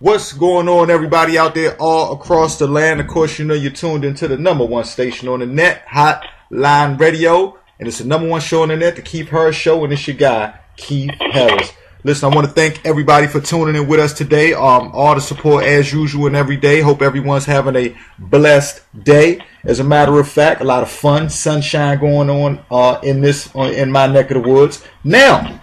What's going on, everybody out there all across the land? Of course, you know you're tuned into the number one station on the net, Hotline Radio. And it's the number one show on the net, the Keith Harris Show. And it's your guy, Keith Harris. Listen, I want to thank everybody for tuning in with us today. All the support as usual and every day. Hope everyone's having a blessed day. As a matter of fact, a lot of fun, sunshine going on in my neck of the woods. Now,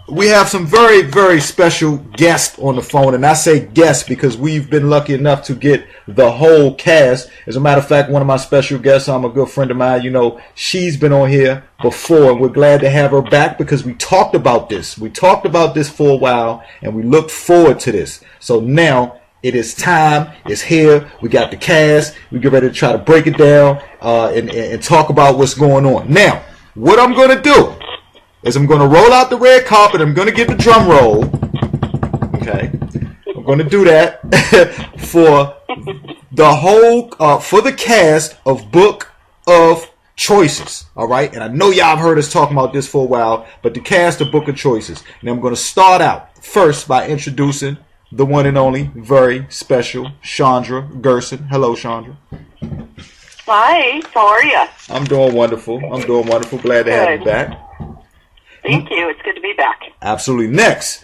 we have some very, very special guests on the phone. And I say guests because we've been lucky enough to get the whole cast. As a matter of fact, one of my special guests, I'm a good friend of mine. You know, she's been on here before. And we're glad to have her back because we talked about this. We talked about this for a while. And we looked forward to this. So now it is time. It's here. We got the cast. We get ready to try to break it down and talk about what's going on. Now, what I'm going to do is I'm going to roll out the red carpet. I'm going to get the drum roll. Okay. I'm going to do that for the whole, for the cast of Book of Choices. All right. And I know y'all have heard us talking about this for a while, but the cast of Book of Choices. And I'm going to start out first by introducing the one and only very special Chandra Gerson. Hello, Chandra. Hi. How are you? I'm doing wonderful. Glad to have you back. Thank you. It's good to be back. Absolutely. Next,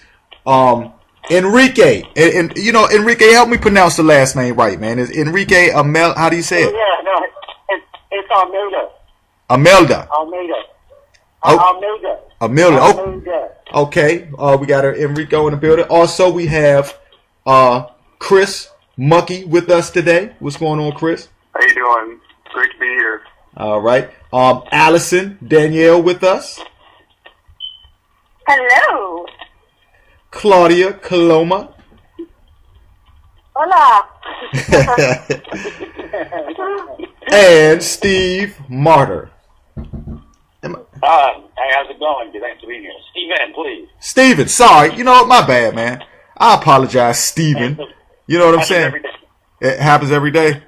Enrique. And you know, Enrique, help me pronounce the last name right, man. Is Enrique Amel? How do you say it? Yeah, no, it's Almeida. Amelda. Almeida. Oh, Amelda. Oh, okay. We got Enrico in the building. Also, we have Chris Muckey with us today. What's going on, Chris? How you doing? Great to be here. All right. Alyson Daniel with us. Hello. Claudia Coloma. Hola. And Steve Marter. Hi, how's it going? Good to be here. Steven, please. Steven, sorry. You know what? My bad, man. I apologize, Steven. You know what I'm saying? It happens every day.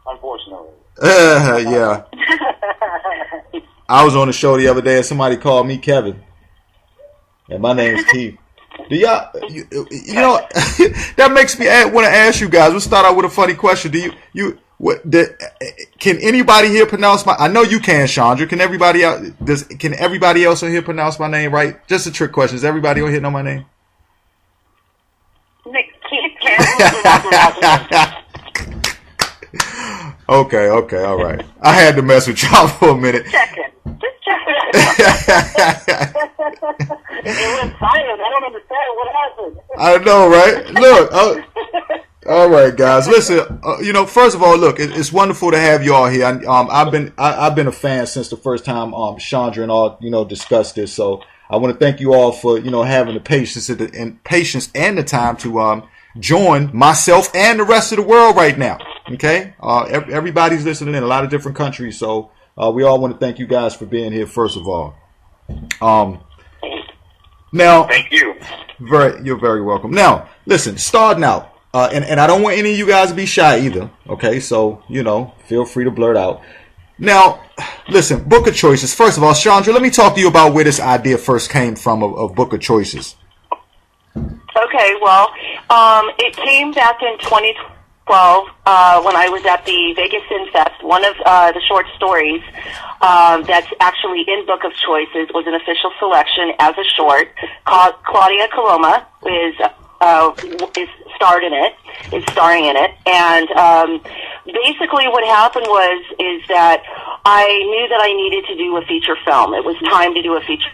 Unfortunately. Yeah. I was on the show the other day and somebody called me Kevin. And my name is Keith. Do y'all, you know, that makes me want to ask you guys. Let's start out with a funny question. Can anybody here pronounce I know you can, Chandra. Can everybody else on here pronounce my name right? Just a trick question. Does everybody on here know my name? Keith can. Okay, all right. I had to mess with y'all for a minute. Checking. Just checking. If you went silent, I don't understand what happened. I know, right? Look, all right, guys. Listen, you know, first of all, look, it's wonderful to have you all here. I've been a fan since the first time Chandra and all, you know, discussed this. So I want to thank you all for, you know, having the patience and the time to join myself and the rest of the world right now. Okay, everybody's listening in a lot of different countries, so we all want to thank you guys for being here. First of all, now Thank you. You're very welcome. Now, listen, starting out, and I don't want any of you guys to be shy either. Okay, so you know, feel free to blurt out. Now, listen, Book of Choices. First of all, Chandra, let me talk to you about where this idea first came from of Book of Choices. Okay, well, it came back in 2012 when I was at the Vegas Sin Fest. One of the short stories that's actually in Book of Choices was an official selection as a short. Claudia Coloma is starring in it, and basically what happened is that I knew that I needed to do a feature film. It was time to do a feature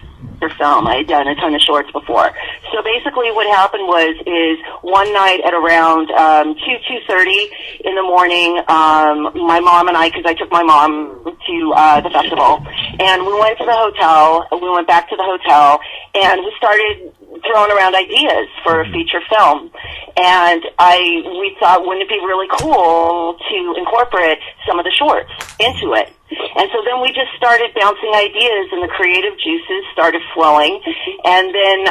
film. I had done a ton of shorts before. So basically what happened is one night at around 2:30 in the morning, my mom and I, because I took my mom to the festival, and we went to the hotel, we went back to the hotel, and we started throwing around ideas for a feature film. And we thought, wouldn't it be really cool to incorporate some of the shorts into it? And so then we just started bouncing ideas, and the creative juices started flowing. And then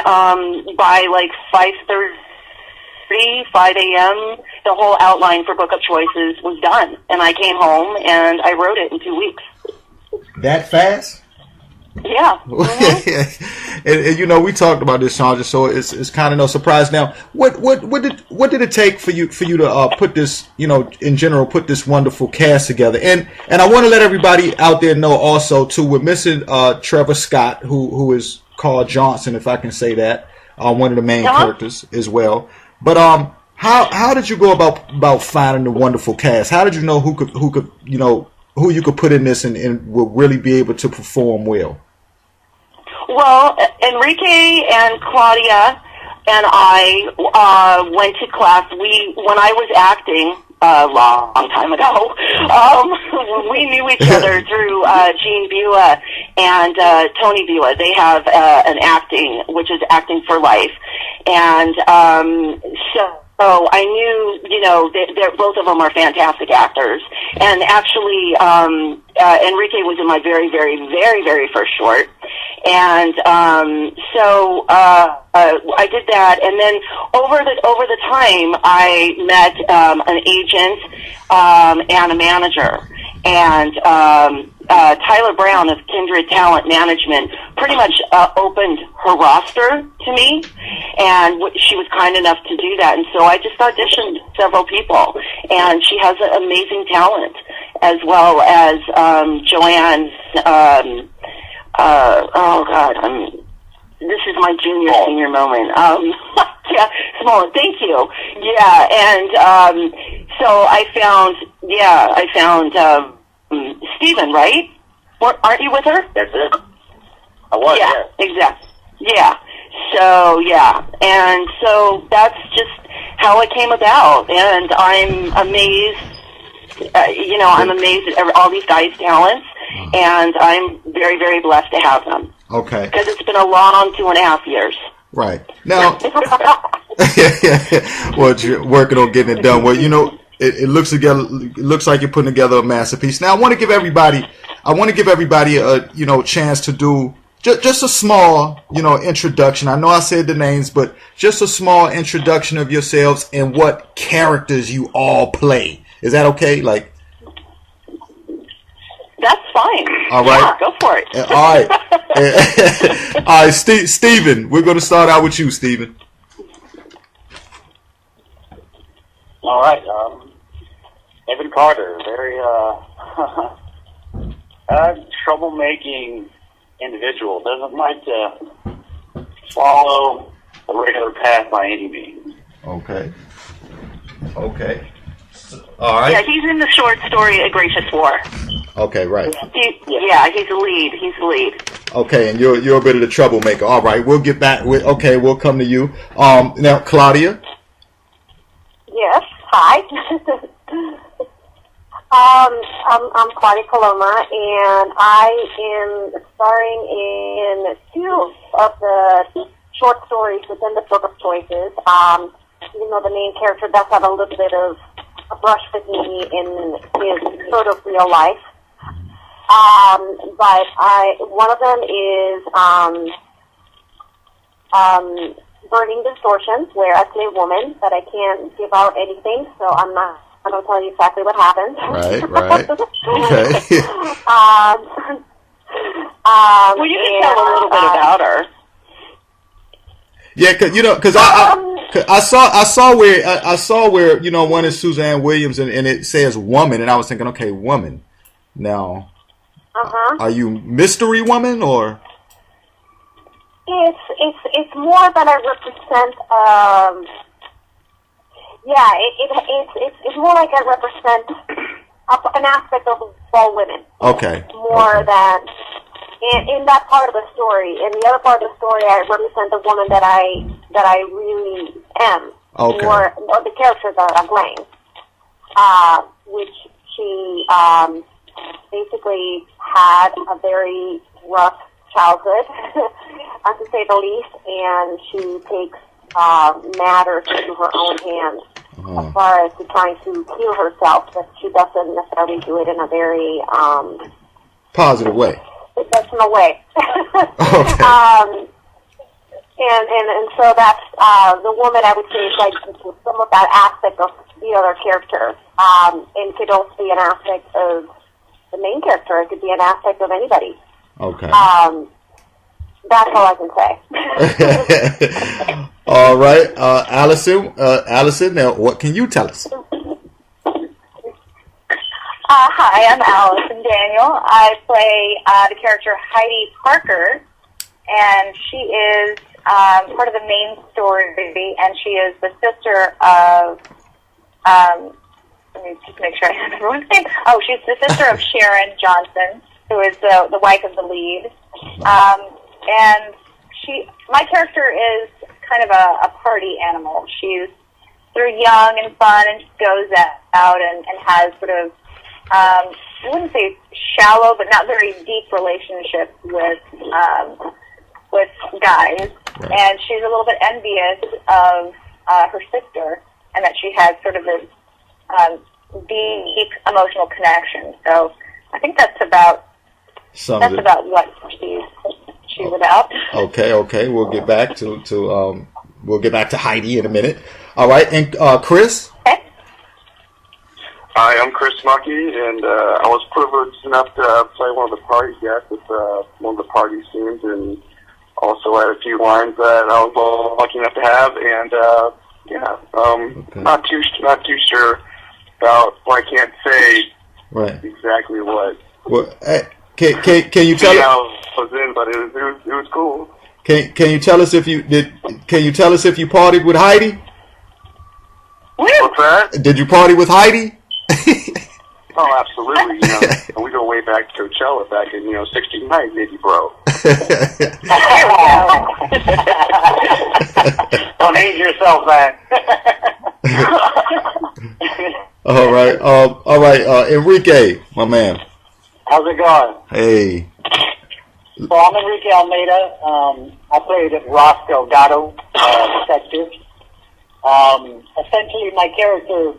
by like 5:30, 5 a.m., the whole outline for Book of Choices was done. And I came home, and I wrote it in 2 weeks. That fast? Yeah. And you know, we talked about this, Chandra, so it's kind of no surprise. Now, what did it take for you to put this, you know, in general, put this wonderful cast together? And I want to let everybody out there know also too, we're missing Trevor Scott, who is called Johnson, if I can say that, one of the main characters as well. But how did you go about finding the wonderful cast? How did you know who could you know, who you could put in this and will really be able to perform well? Well, Enrique and Claudia and I went to class. When I was acting a long time ago, we knew each other through Gene Bua and Tony Bua. They have an acting, which is Acting for Life. And so I knew, you know, they're both of them are fantastic actors. And actually, Enrique was in my very, very, very, very first short. And so I did that, and then over the time, I met an agent and a manager, and Tyler Brown of Kindred Talent Management pretty much opened her roster to me, and she was kind enough to do that. And so I just auditioned several people, and she has an amazing talent, as well as Joanne. Oh God, this is my senior moment. Yeah, small. Thank you. Yeah, and so I found Stephen, right? Aren't you with her? That's it. I was. Yeah, exactly. Yeah. So yeah, and so that's just how it came about, and I'm amazed. You know, I'm amazed at all these guys' talents, and I'm very, very blessed to have them. Okay. Because it's been a long 2.5 years. Right. Now, well, you're working on getting it done. Well, you know, it looks like you're putting together a masterpiece. Now, I want to give everybody a, you know, chance to do just a small, you know, introduction. I know I said the names, but just a small introduction of yourselves and what characters you all play. Is that okay? Like, that's fine. All right. Yeah, go for it. All right. All right, Stephen, we're going to start out with you, Stephen. All right. Evan Carter, very troublemaking individual. Doesn't like to follow a regular path by any means. Okay. All right. Yeah, he's in the short story A Gracious War. Okay, right. He's the lead. He's the lead. Okay, and you're a bit of the troublemaker. All right, we'll get back. We'll come to you. Now, Claudia. Yes. Hi. I'm Claudia Coloma, and I am starring in 2 of the short stories within the Book of Choices. Even though the main character does have a little bit of a brush with me in his sort of real life. But one of them is Burning Distortions, where I play a woman, but I can't give out anything, so I'm not going to tell you exactly what happens. Right. Okay. Well, you can tell a little bit about her. Yeah, because I saw where you know, one is Suzanne Williams and it says woman, and I was thinking, okay, woman. Now, are you mystery woman or? It's more that I represent. It's more like I represent an aspect of all women. Okay. More than. In that part of the story, in the other part of the story, I represent the woman that I really am, or the character that I'm playing, which she basically had a very rough childhood, to say the least, and she takes matters into her own hands as far as trying to heal herself, but she doesn't necessarily do it in a very positive way. Professional way. Okay. And so that's the woman, I would say, is like some of that aspect of the other character. And it could also be an aspect of the main character. It could be an aspect of anybody. Okay. That's all I can say. All right, Alyson, now what can you tell us? Hi, I'm Alyson Daniel. I play the character Heidi Parker, and she is part of the main story, and she is the sister of, let me just make sure I have everyone's name. Oh, she's the sister of Sharon Johnson, who is the wife of the lead. And my character is kind of a party animal. She's sort of young and fun, and she goes out and has sort of, I wouldn't say shallow, but not very deep relationships with guys. Right. And she's a little bit envious of her sister, and that she has sort of this deep emotional connection. So I think that's about what she's about. Okay. We'll get back to Heidi in a minute. All right, and Chris. Okay. Hi, I'm Chris Muckey, and I was privileged enough to play one of the party guests with one of the party scenes, and also had a few lines that I was lucky enough to have, and okay. Not too sure about. Well, I can't say exactly what. Well, can you tell us? I was in, but it was cool. Can you tell us if you did? Can you tell us if you partied with Heidi? What's that? Did you party with Heidi? Oh, absolutely. And we go way back to Coachella back in 69, maybe, bro. Don't age yourself, man. All right. Enrique, my man. How's it going? Hey. So I'm Enrique Almeida. I played Ross Delgado, detective. Essentially, my character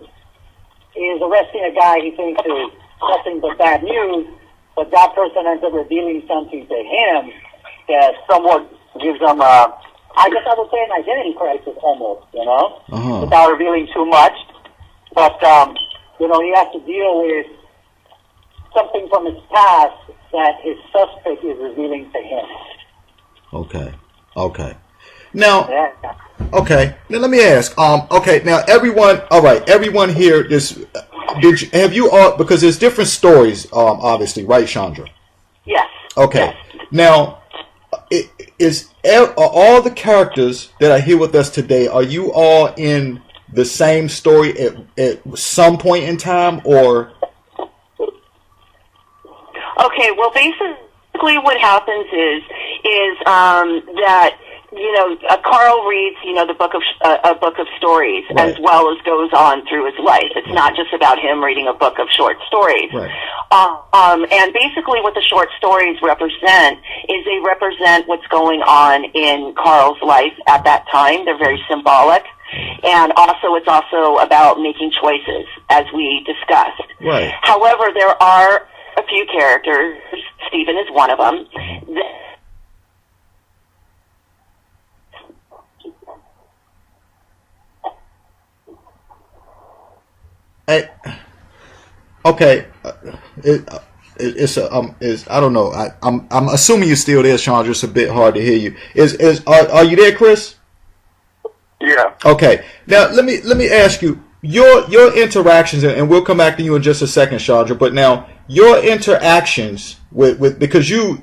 is arresting a guy he thinks is nothing but bad news, but that person ends up revealing something to him that somewhat gives him I guess I would say an identity crisis almost, without revealing too much. But, he has to deal with something from his past that his suspect is revealing to him. Okay. Now, let me ask. Now everyone here have you all, because there's different stories, obviously, right, Chandra? Yes. Okay. Yes. Now, are all the characters that are here with us today, are you all in the same story at some point in time, or? Okay, well, basically what happens is that Carl reads the book of a book of stories, right, as well as goes on through his life. It's not just about him reading a book of short stories. Right. And basically, what the short stories represent is they represent what's going on in Carl's life at that time. They're very symbolic. And also, it's also about making choices, as we discussed. Right. However, there are a few characters, Stephen is one of them, I don't know. I'm assuming you're still there, Chandra. It's a bit hard to hear you. Are you there, Chris? Yeah. Okay. Now let me ask you your interactions, and we'll come back to you in just a second, Chandra. But now your interactions with because you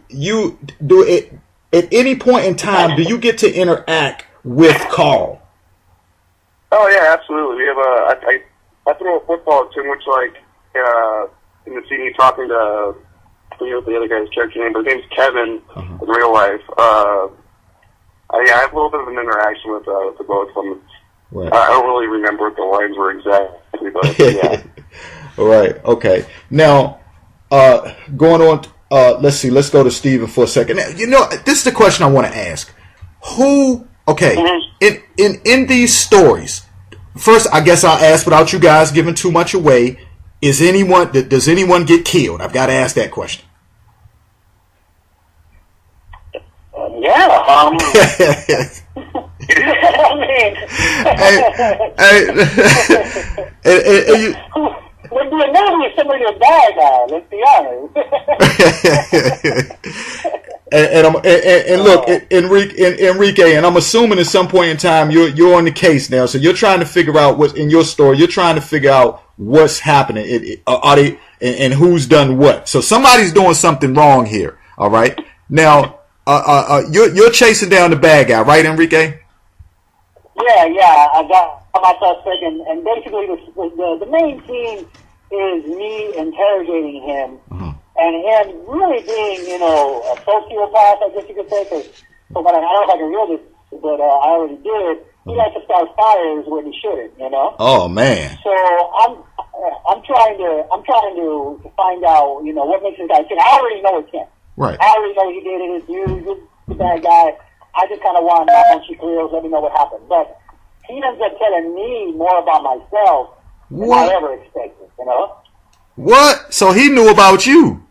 do it at any point in time. Do you get to interact with Carl? Oh yeah, absolutely. We have I throw a football too much in the scene talking to I forget the other guy's character name, but his name's Kevin in real life. I have a little bit of an interaction with the both of them. Right. I don't really remember what the lines were exactly, but yeah. All right. Okay. Now, going on. Let's see. Let's go to Stephen for a second. Now, this is the question I want to ask. Who? Okay. Mm-hmm. In these stories. First, I guess I'll ask without you guys giving too much away. Does anyone get killed? I've got to ask that question. Yeah. Would be amazing if somebody would die now, let's be honest. And look, Enrique, and I'm assuming at some point in time you're on the case now, so you're trying to figure out what's in your story. You're trying to figure out what's happening. Are they and who's done what? So somebody's doing something wrong here. All right. Now, you're chasing down the bad guy, right, Enrique? Yeah. I got my suspect, and basically the main scene is me interrogating him. And him really being, a sociopath, I guess you could say, because I don't know if I can read it, but I already did. He likes to start fires when he shouldn't, Oh man. So I'm trying to find out, what makes this guy tick. I already know it's him. Right. I already know he did it. It's you. You're the bad guy. I just kind of want to she clears. Let me know what happened. But he ends up telling me more about myself than I ever expected. What? So he knew about you?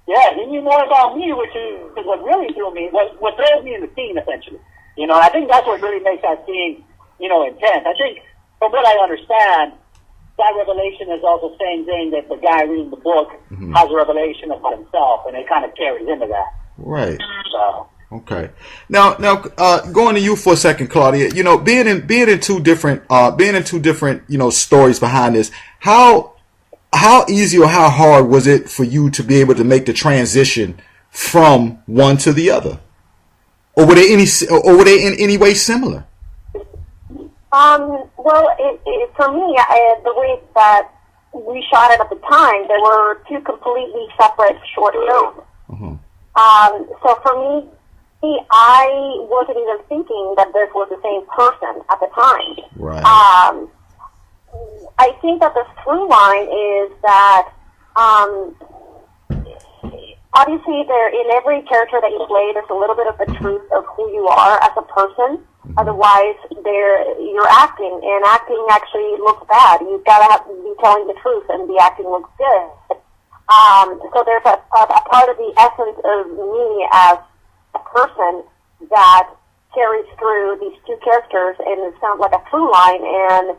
Yeah, he knew more about me, which is what really threw me, what throws me in the scene, essentially. And I think that's what really makes that scene, intense. I think, from what I understand, that revelation is also the same thing that the guy reading the book has a revelation about himself, and it kind of carries into that. Right. So. Okay. Now, going to you for a second, Claudia. Being in two different, stories behind this. How easy or how hard was it for you to be able to make the transition from one to the other, or were they in any way similar? Well, for me, the way that we shot it at the time, there were two completely separate short films. So for me, I wasn't even thinking that this was the same person at the time. Right. I think that the through line is that obviously there in every character that you play, there's a little bit of the truth of who you are as a person. Otherwise, you're acting, and acting actually looks bad. You've got to be telling the truth, and the acting looks good. So there's a part of the essence of me as a person that carries through these two characters, and it sounds like a through line, and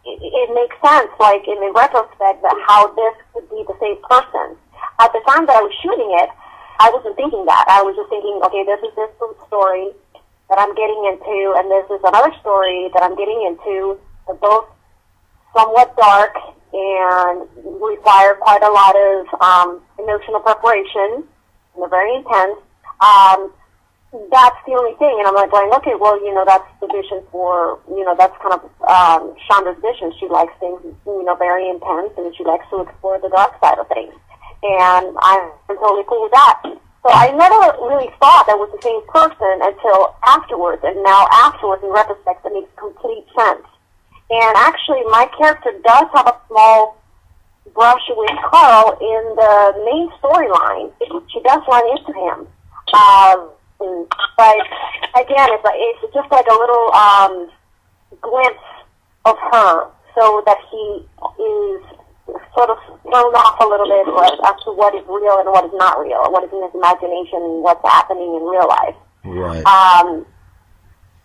it makes sense, like in retrospect, that how this could be the same person. At the time that I was shooting it, I wasn't thinking that. I was just thinking, okay, this is this story that I'm getting into, and this is another story that I'm getting into. They're both somewhat dark and require quite a lot of emotional preparation, and they're very intense. That's the only thing. And I'm like going, okay, well, that's the vision for, that's kind of Chandra's vision. She likes things, very intense, and she likes to explore the dark side of things. And I'm totally cool with that. So I never really thought that was the same person until afterwards. And now afterwards, in retrospect, that makes complete sense. And actually, my character does have a small brush with Carl in the main storyline. She does run into him. But again, it's just like a little glimpse of her, so that he is sort of thrown off a little bit as to what is real and what is not real, what is in his imagination and what's happening in real life. Right.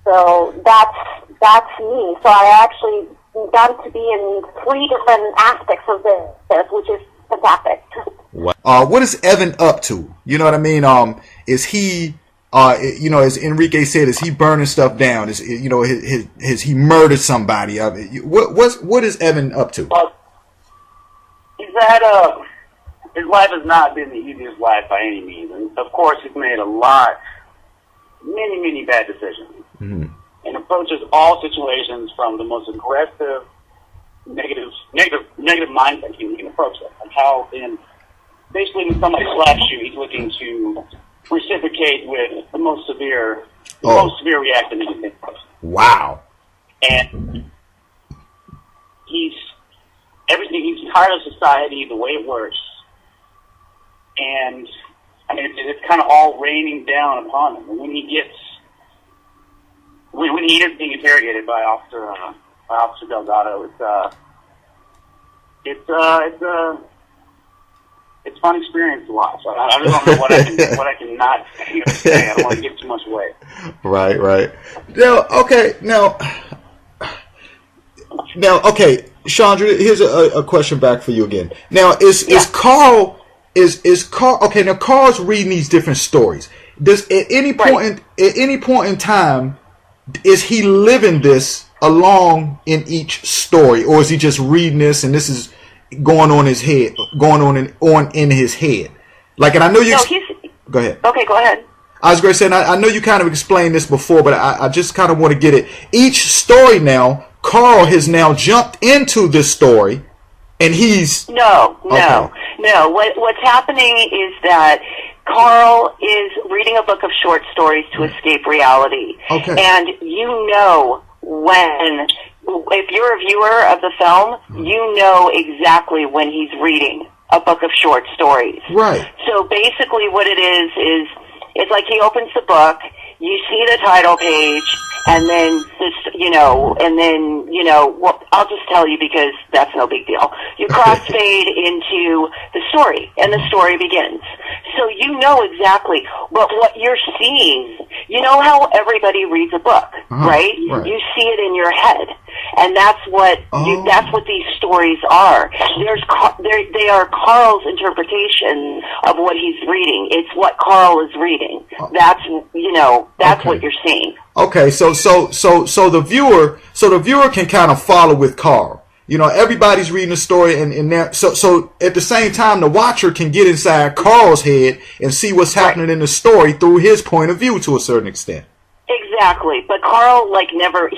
So that's me. So I actually got to be in three different aspects of this, which is fantastic. What is Evan up to? You know what I mean? Is he, as Enrique said, is he burning stuff down? Is has he murdered somebody? What is Evan up to? He's had his life has not been the easiest life by any means, and of course he's made many bad decisions, and approaches all situations from the most aggressive, negative mindset he can approach it. Like how basically when somebody slaps you, he's looking to reciprocate with the most severe reaction he can think of. Wow. And he's tired of society, the way it works. And I mean, it's kind of all raining down upon him. And when he is being interrogated by Officer Delgado, it's a fun experience to watch. I really don't know what I can not say. I don't want to give too much away. Right. Now, okay, Chandra, here's a question back for you again. Now, is Carl is Carl okay? Now Carl's reading these different stories. Does at any point in time is he living this along in each story, or is he just reading this and this is going on his head, in his head? Like, and I know you. No, go ahead. Okay, go ahead. I was going to say, and I know you kind of explained this before, but I just kind of want to get it. Each story now, Carl has now jumped into this story, and he's no. What's happening is that Carl is reading a book of short stories to escape reality, and when. If you're a viewer of the film, you know exactly when he's reading a book of short stories. Right. So basically what it is it's like he opens the book, you see the title page, and then well, I'll just tell you because that's no big deal. You crossfade into the story, and the story begins. So you know exactly, but what you're seeing, you know how everybody reads a book, right? You see it in your head, and that's what these stories are. They are Carl's interpretation of what he's reading. It's what Carl is reading. That's what you're seeing. Okay, so the viewer can kind of follow with Carl. You know, everybody's reading the story, and so at the same time, the watcher can get inside Carl's head and see what's happening in the story through his point of view to a certain extent. Exactly, but Carl never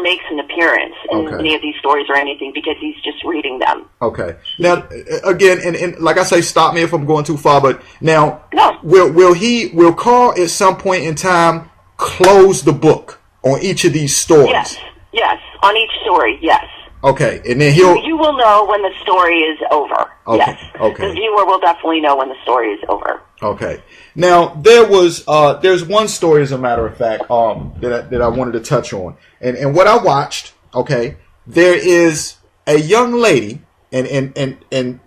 makes an appearance in any of these stories or anything because he's just reading them. Okay. Now, again, and like I say, stop me if I'm going too far, but now, will Carl at some point in time close the book on each of these stories? Yes, on each story, yes. Okay, and then you will know when the story is over. Okay. Yes. Okay. The viewer will definitely know when the story is over. Okay. Now there's one story, as a matter of fact, that I wanted to touch on, and what I watched. Okay, there is a young lady, and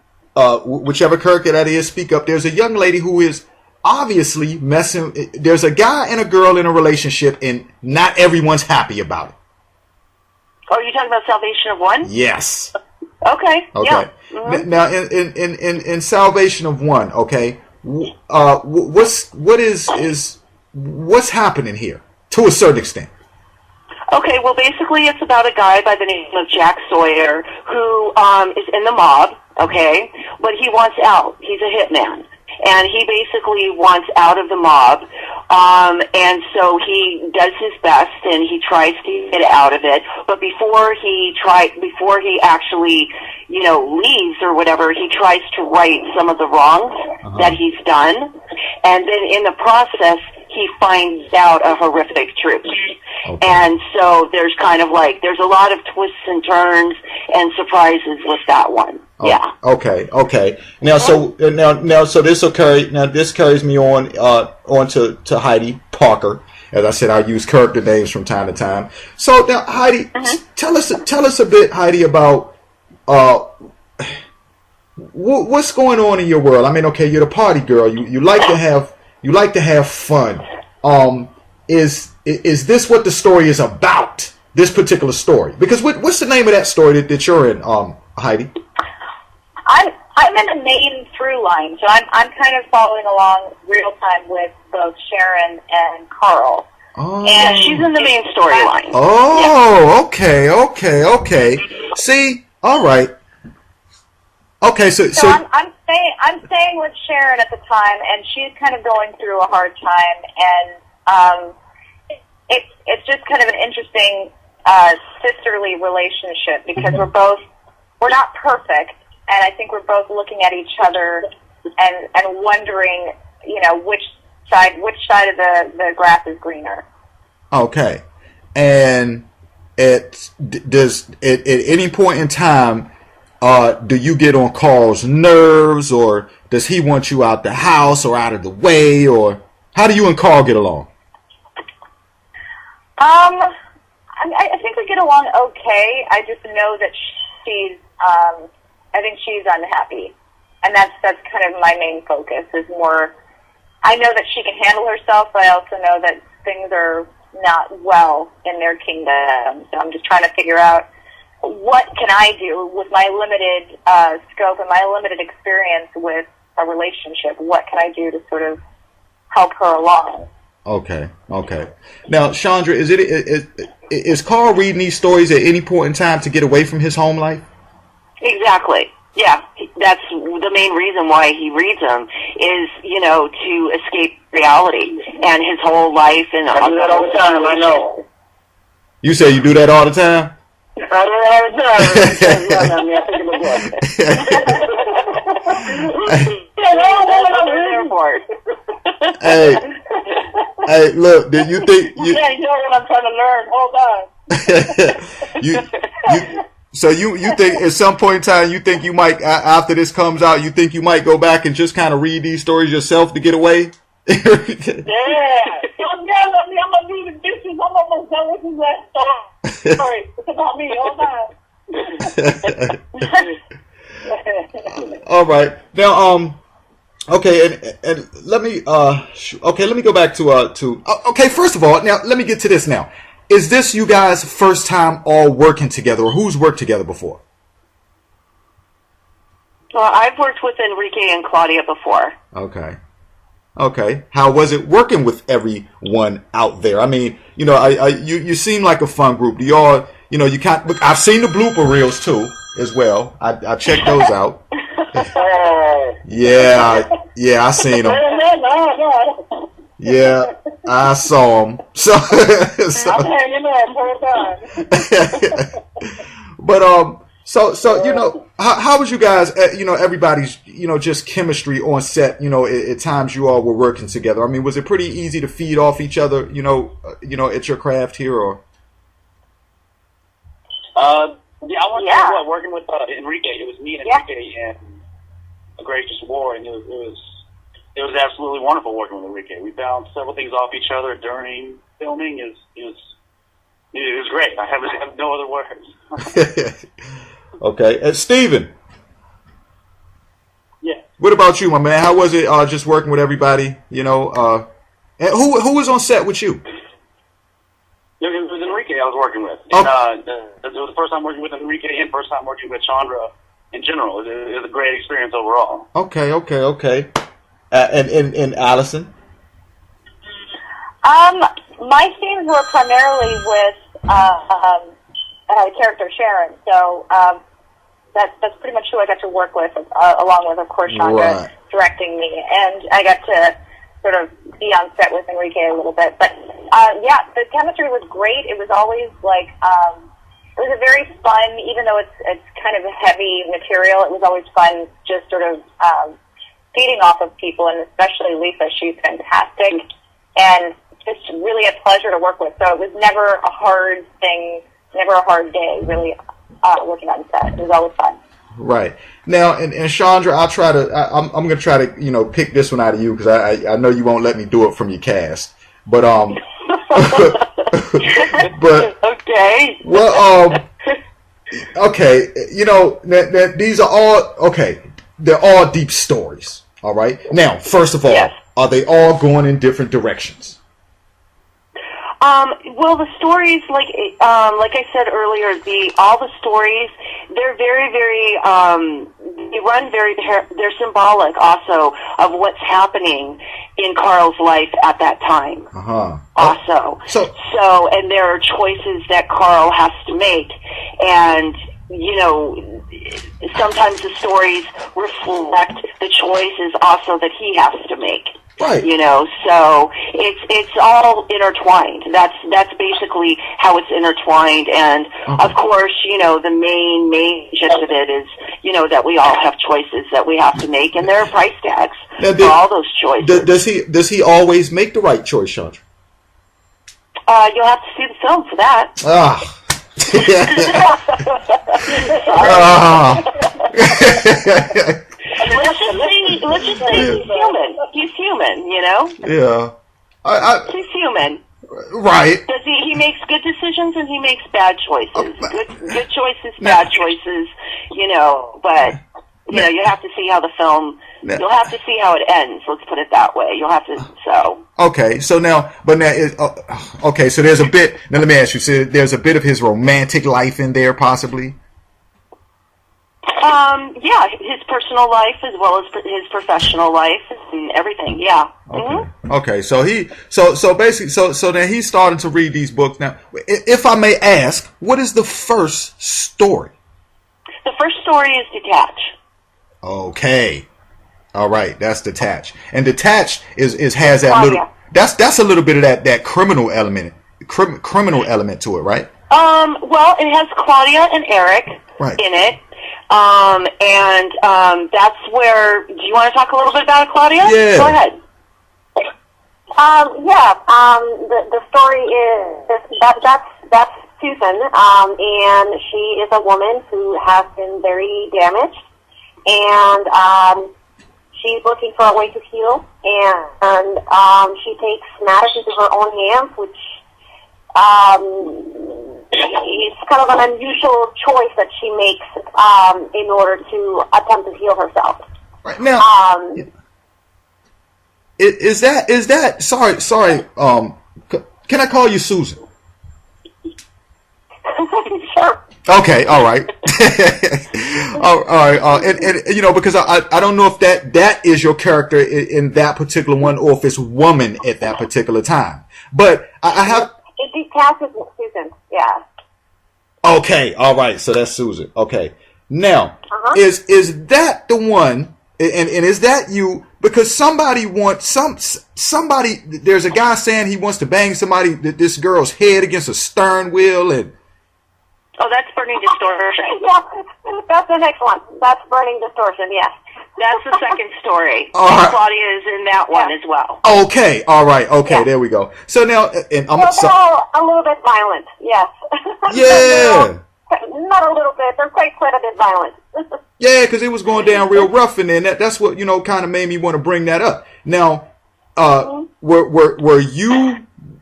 whichever character that is, speak up. There's a young lady who is obviously messing. There's a guy and a girl in a relationship, and not everyone's happy about it. Oh, are you talking about Salvation of One? Yes. Okay. Yeah. Mm-hmm. Now, in Salvation of One, okay, what's happening here to a certain extent? Okay, well, basically, it's about a guy by the name of Jack Sawyer who is in the mob. Okay, but he wants out. He's a hitman. And he basically wants out of the mob, and so he does his best, and he tries to get out of it. But before he actually, leaves or whatever, he tries to right some of the wrongs that he's done, and then in the process, he finds out a horrific truth. Okay. And so there's there's a lot of twists and turns and surprises with that one. Oh, yeah. Okay. Now, so this carries me on to Heidi Parker. As I said, I use character names from time to time. So now, Heidi, tell us a bit, Heidi, about what's going on in your world. I mean, okay, you're the party girl. You like to have fun. Is this what the story is about? This particular story? Because what's the name of that story that you're in, Heidi? I'm in the main through line, so I'm kind of following along real time with both Sharon and Carl. Oh. And she's in the main storyline. Oh, yeah. Okay. See, all right. Okay, so I'm staying with Sharon at the time, and she's kind of going through a hard time, and it's just kind of an interesting sisterly relationship because we're not perfect. And I think we're both looking at each other and wondering, which side of the grass is greener. Okay. And at any point in time, do you get on Carl's nerves, or does he want you out the house or out of the way, or how do you and Carl get along? I think we get along okay. I just know that I think she's unhappy, and that's kind of my main focus. Is more, I know that she can handle herself, but I also know that things are not well in their kingdom. So I'm just trying to figure out what can I do with my limited scope and my limited experience with a relationship. What can I do to sort of help her along? Okay. Now, Chandra, is Carl reading these stories at any point in time to get away from his home life? Exactly. Yeah, that's the main reason why he reads them is, to escape reality and his whole life. And I do that all the time, I know. You say you do that all the time? I do that all the time. Hey, look, did you think you can't hear what I'm trying to learn? Hold on. So you think at some point in time you think you might, after this comes out, you think you might go back and just kind of read these stories yourself to get away? Yeah. I'm gonna do the dishes. I'm almost done with that story. It's about me. Hold on. All right. Now, okay, and let me go back to okay, first of all, now let me get to this now. Is this you guys' first time all working together, or who's worked together before? Well, I've worked with Enrique and Claudia before. Okay. How was it working with everyone out there? I mean, you seem like a fun group. Do y'all, you can't. I've seen the blooper reels too, as well. I checked those out. Yeah, I seen them. Yeah, I saw them. So I'm hanging on for But how was you guys? Everybody's just chemistry on set. At times you all were working together. I mean, was it pretty easy to feed off each other? At your craft here, or? I want to say working with Enrique. It was me and Enrique and a Gracious War, and it was absolutely wonderful working with Enrique. We bounced several things off each other during filming. It was great. I have no other words. Okay, and Steven. Yeah. What about you, my man? How was it just working with everybody? And who was on set with you? It was Enrique I was working with. And, it was the first time working with Enrique and first time working with Chandra in general. It was a great experience overall. Okay. And Alyson? My scenes were primarily with the character Sharon, so that's pretty much who I got to work with, along with, of course, Chandra directing me, and I got to sort of be on set with Enrique a little bit. But the chemistry was great. It was always like it was a very fun, even though it's kind of a heavy material. It was always fun, just sort of feeding off of people, and especially Lisa. She's fantastic, and just really a pleasure to work with. So it was never a hard thing, never a hard day, really, working on set. It was always fun. Right. Now, and Chandra, I'm going to try to, pick this one out of you, because I know you won't let me do it from your cast. But, okay. Well, okay, these are all, they're all deep stories. All right. Now, first of all, Are they all going in different directions? Well, the stories, like I said earlier, all the stories, they're very, very, they run they're symbolic also of what's happening in Carl's life at that time. Also. So, and there are choices that Carl has to make, and, sometimes the stories reflect the choices also that he has to make. Right. So it's all intertwined. That's basically how it's intertwined. And of course, the main gist of it is, that we all have choices that we have to make, and there are price tags for all those choices. Does he always make the right choice, Chandra? You'll have to see the film for that. Let's just say he's human. He's human, Yeah. He's human. Right. Does he makes good decisions and he makes bad choices. Good choices, bad choices, but you have to see how the film you'll have to see how it ends, let's put it that way. You'll have to Okay, so now so there's a bit, now let me ask you, so there's a bit of his romantic life in there possibly? Yeah, his personal life as well as his professional life and everything. Yeah. Okay. Okay. So basically, so then he's starting to read these books now. If I may ask, what is the first story? The first story is Detach. Okay. All right. That's Detach, and Detach is has that little. That's a little bit of that criminal element to it, right? Well, it has Claudia and Eric in it. That's where, do you want to talk a little bit about it, Claudia? Yeah. Go ahead. The story is that's Susan, and she is a woman who has been very damaged, and she's looking for a way to heal, and she takes matters into her own hands, which it's kind of an unusual choice that she makes in order to attempt to heal herself. Right now, is that sorry? Can I call you Susan? Sure. Okay, all right. all right. And because I don't know if that is your character in that particular one, or if it's woman at that particular time. But I have. It detasses Susan. Yeah. Okay. All right. So that's Susan. Okay. Now, is that the one? And is that you? Because somebody wants somebody. There's a guy saying he wants to bang this girl's head against a stern wheel and. Oh, that's Burning Distortion. Yeah, that's the next one. That's Burning Distortion, yes. That's the second story. Right. Claudia is in that one as well. Okay, all right, okay, There we go. So now, and I'm they're all a little bit violent, yes. Yeah. Not a little bit. They're quite a bit violent. Yeah, because it was going down real rough, and then that's what kind of made me want to bring that up. Now,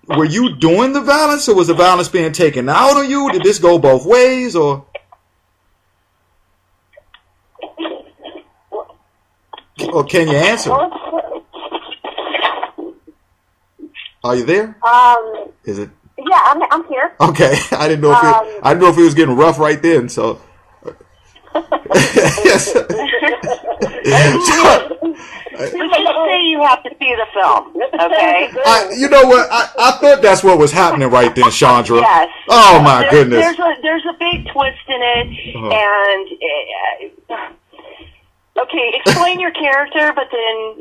were you doing the violence, or was the violence being taken out on you? Did this go both ways, or? Or can you answer? Are you there? Is it? Yeah, I'm here. Okay, I didn't know if it was getting rough right then. So. Yes. Let's just say you have to see the film, okay? You know what? I thought that's what was happening right then, Chandra. Yes. Oh my goodness. There's a big twist in it, and okay, explain your character, but then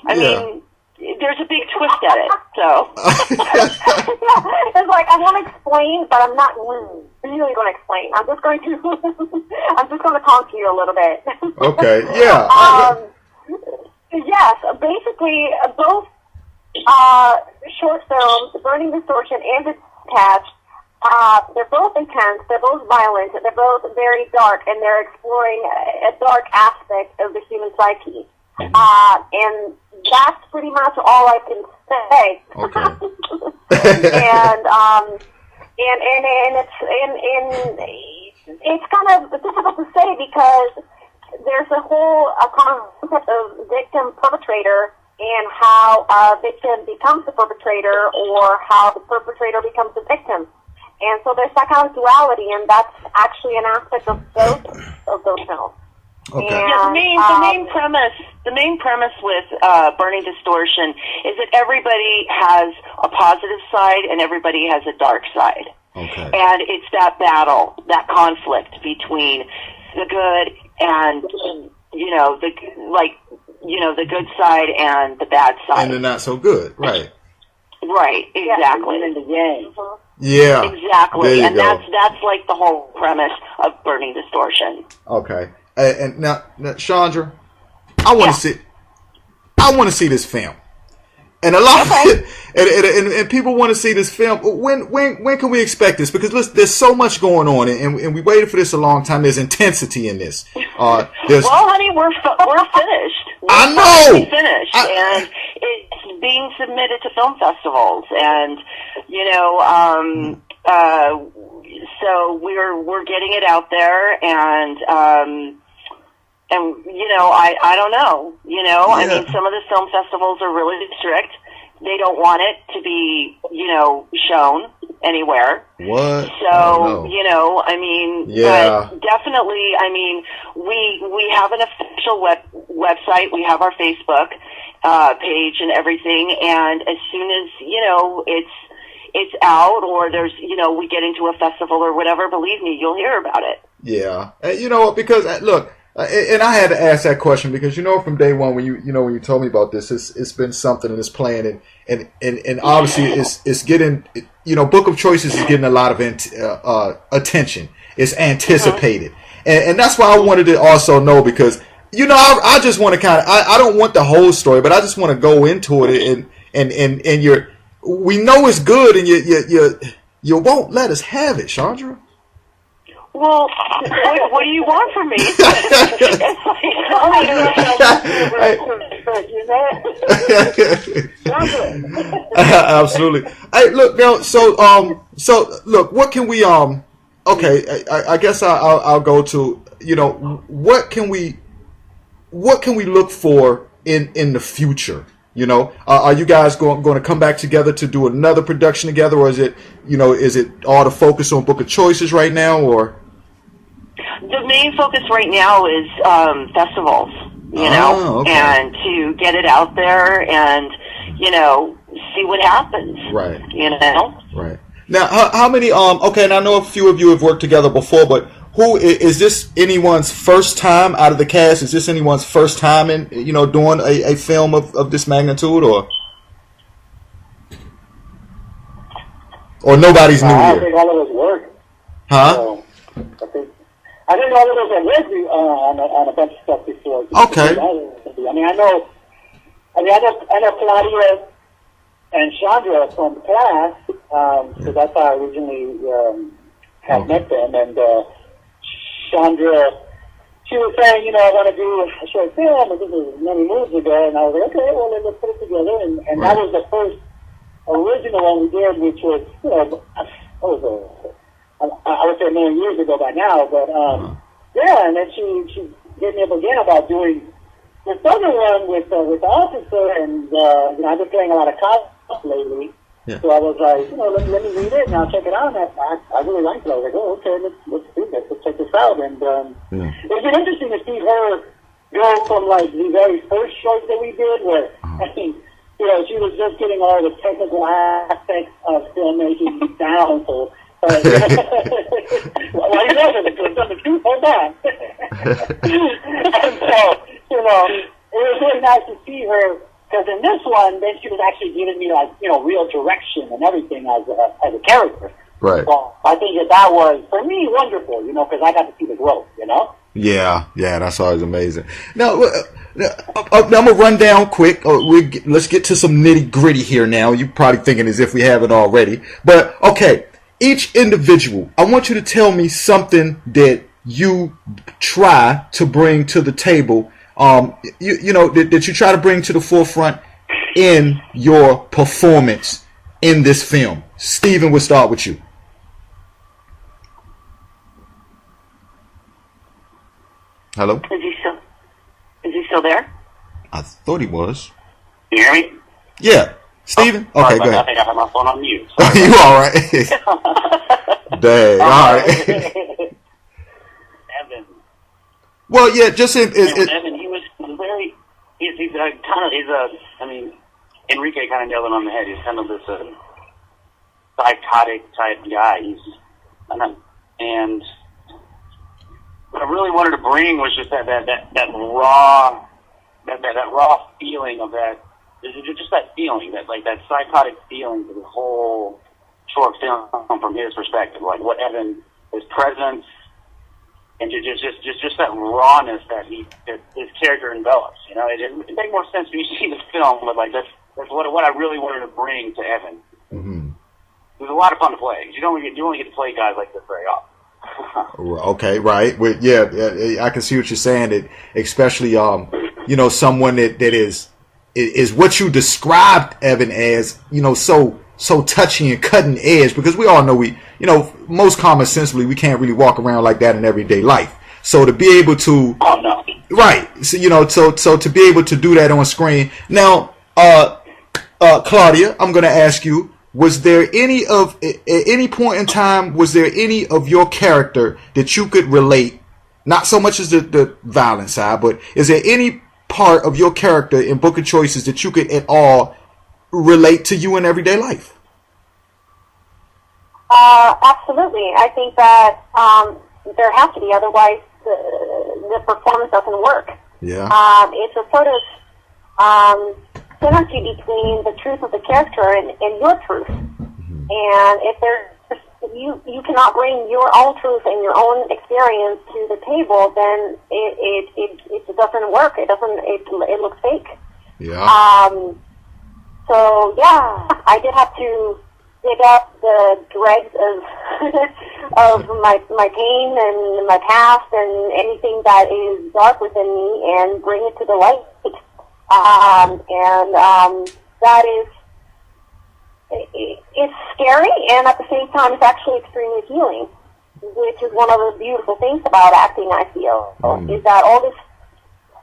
I mean, there's a big twist at it. So it's like I want to explain, but I'm not really going to explain. I'm just going to talk to you a little bit. Okay. Yeah. Yes, basically both short films, Burning Distortion and Detached, they're both intense, they're both violent, they're both very dark, and they're exploring a dark aspect of the human psyche. And that's pretty much all I can say. Okay. It's kind of difficult to say because there's a whole concept of victim-perpetrator and how a victim becomes the perpetrator or how the perpetrator becomes the victim. And so there's that kind of duality, and that's actually an aspect of both of those films. Okay. And, the main premise with Burning Distortion is that everybody has a positive side and everybody has a dark side. Okay. And it's that battle, that conflict between the good and the good side and the bad side. And the not so good, right? Right, exactly. In the game. Yeah. Exactly. And go. that's like the whole premise of Burning Distortion. Okay. And now Chandra, I want to see this film. And a lot of and people want to see this film. When can we expect this? Because there's so much going on, and we waited for this a long time. There's intensity in this. Well, honey, we're finished. I know. Finished, and it's being submitted to film festivals, and so we're getting it out there, and I don't know. I mean, some of the film festivals are really strict. They don't want it to be, shown. anywhere. What? So, you know, I mean, yeah. But definitely, I mean, we have an official website. We have our Facebook page and everything. And as soon as, you know, it's out, or there's, you know, we get into a festival or whatever, believe me, you'll hear about it. Yeah. You know, because, look, and I had to ask that question because, you know, from day one when you told me about this, it's been something and it's playing and obviously it's getting, you know, Book of Choices is getting a lot of attention. It's anticipated. And that's why I wanted to also know, because, you know, I just want to kind of, I don't want the whole story, but I just want to go into it and we know it's good and you won't let us have it, Chandra. Well, what do you want from me? Absolutely. Hey, look now. So look. What can we? Okay. I guess I'll go to. You know, what can we look for in the future? You know, are you guys going to come back together to do another production together, or is it all the focus on Book of Choices right now, or? The main focus right now is festivals, you know, okay. and to get it out there and, you know, see what happens. Right. You know? Right. Now, how many, okay, and I know a few of you have worked together before, but who, is this anyone's first time out of the cast? Is this anyone's first time in, you know, doing a film of this magnitude, or nobody's new I here? think all of us work. Huh? So, I think all of us have worked on a bunch of stuff before. Okay. I know Claudia and Chandra from the past, so that's how I originally had met them. And Chandra, she was saying, you know, I want to do a short film, and this was many moons ago, and I was like, okay, well, then let's put it together. And that was the first original one we did, which was, you know, I would say a million years ago by now, but yeah, and then she hit me up again about doing this other one with the officer, and you know, I've been playing a lot of cops lately, so I was like, you know, let me read it and I'll check it out. And I really liked it. I was like, oh, okay, let's do this. Let's check this out. And it's been interesting to see her go from like the very first short that we did, where I mean, you know, she was just getting all the technical aspects of filmmaking down. So. Well, you know, there's something to hold on. And so, you know, it was really nice to see her, because in this one, then she was actually giving me, like, you know, real direction and everything as a character. Right. So I think that was, for me, wonderful, you know, because I got to see the growth, you know? Yeah, that's always amazing. Now, I'm going to run down quick. Let's get to some nitty gritty here now. You're probably thinking as if we haven't already. But, okay. Each individual, I want you to tell me something that you try to bring to the table, you know, that you try to bring to the forefront in your performance in this film. Steven, we'll start with you. Hello? Is he still there? I thought he was. Can you hear me? Yeah. Steven? Okay, go ahead. I think I have my phone on mute. You all right? Dang, all right. Evan. Well, yeah, just Evan, he was very, I mean, Enrique kind of nailed it on the head. He's kind of this psychotic type guy. And what I really wanted to bring was just that raw feeling of that. Just that feeling, that psychotic feeling to the whole short film from his perspective, like what Evan, his presence, and just that rawness that his character envelops. You know, it makes more sense when you see the film, but like that's what I really wanted to bring to Evan. Mm-hmm. It was a lot of fun to play. You only get to play guys like this very often. Okay, right. Well, yeah, I can see what you're saying. That especially, you know, someone that is what you described Evan as, you know, so touchy and cutting edge, because we all know most common sensibly we can't really walk around like that in everyday life. So to be able to, right, so you know, so to be able to do that on screen. Now, Claudia, I'm going to ask you, was there any of at any point in time, was there any of your character that you could relate, not so much as the violent side, but is there any part of your character in Book of Choices that you could at all relate to you in everyday life? Absolutely. I think that there has to be, otherwise the performance doesn't work. Yeah. It's a sort of synergy between the truth of the character and your truth. Mm-hmm. And if there's you cannot bring your own truth and your own experience to the table, then it doesn't work. It looks fake. Yeah. So yeah, I did have to dig up the dregs of my pain and my past and anything that is dark within me and bring it to the light. That is, it's scary, and at the same time, it's actually extremely healing, which is one of the beautiful things about acting, I feel, is that all these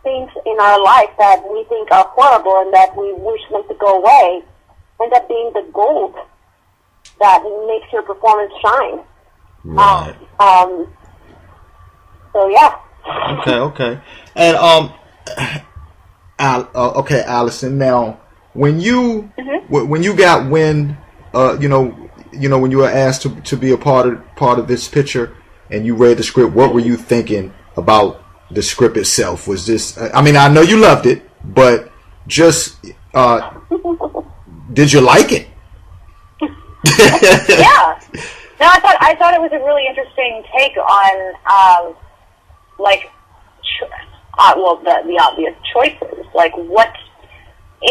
things in our life that we think are horrible and that we wish them to go away end up being the gold that makes your performance shine. Right. So, yeah. Okay. And, okay, Alyson, now, when you got wind, when you were asked to be a part of this picture, and you read the script, what were you thinking about the script itself? Was this? I mean, I know you loved it, but just did you like it? Yeah. No, I thought it was a really interesting take on the obvious choices, like what.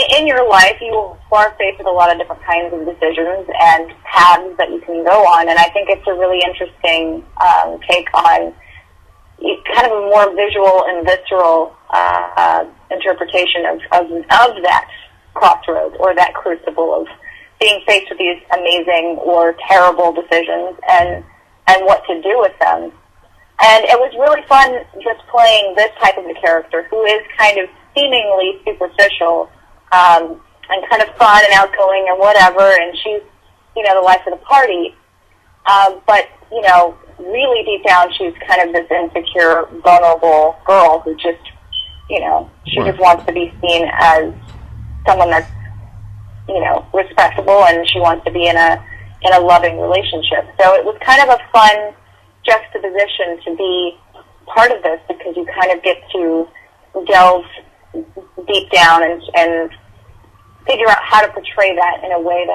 In your life, you are faced with a lot of different kinds of decisions and paths that you can go on, and I think it's a really interesting take on kind of a more visual and visceral interpretation of that crossroads or that crucible of being faced with these amazing or terrible decisions and what to do with them. And it was really fun just playing this type of a character who is kind of seemingly superficial, and kind of fun and outgoing and whatever, and she's, the life of the party. But, really deep down, she's kind of this insecure, vulnerable girl who just, she just wants to be seen as someone that's, respectable, and she wants to be in a loving relationship. So it was kind of a fun juxtaposition to be part of this, because you kind of get to delve deep down and figure out how to portray that in a way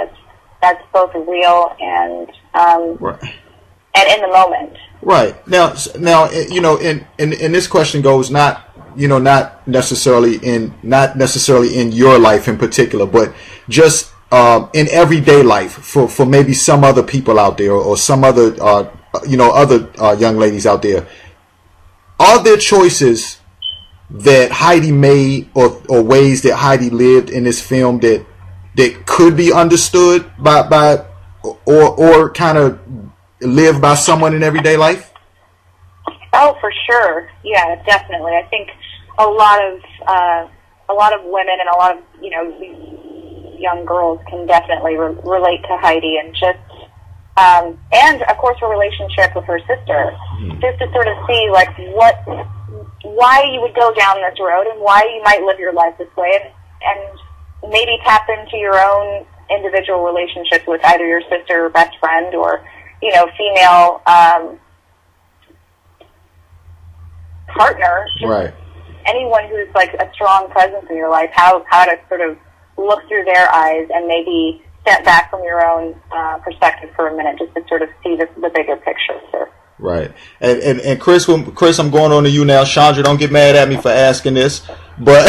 that's both real and and in the moment. Right. Now, and this question goes not necessarily in your life in particular, but just in everyday life for maybe some other people out there or some other other young ladies out there. Are there choices that Heidi made or ways that Heidi lived in this film that could be understood by or kind of lived by someone in everyday life? Oh, for sure. Yeah, definitely. I think a lot of women and a lot of young girls can definitely relate to Heidi, and just and of course her relationship with her sister, just to sort of see why you would go down this road and why you might live your life this way, and maybe tap into your own individual relationship with either your sister or best friend or female partner, right? Anyone who's like a strong presence in your life, how to sort of look through their eyes and maybe step back from your own perspective for a minute, just to sort of see the bigger picture. So. Right. And Chris, I'm going on to you now. Chandra, don't get mad at me for asking this, but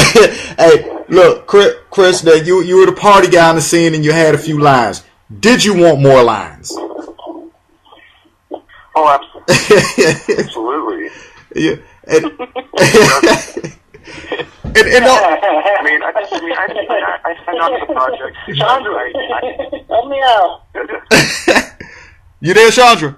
hey, look, Chris, that you were the party guy on the scene and you had a few lines. Did you want more lines? Oh, absolutely. Yeah. I mean, I signed on to the project. Chandra, help me out. You there, Chandra?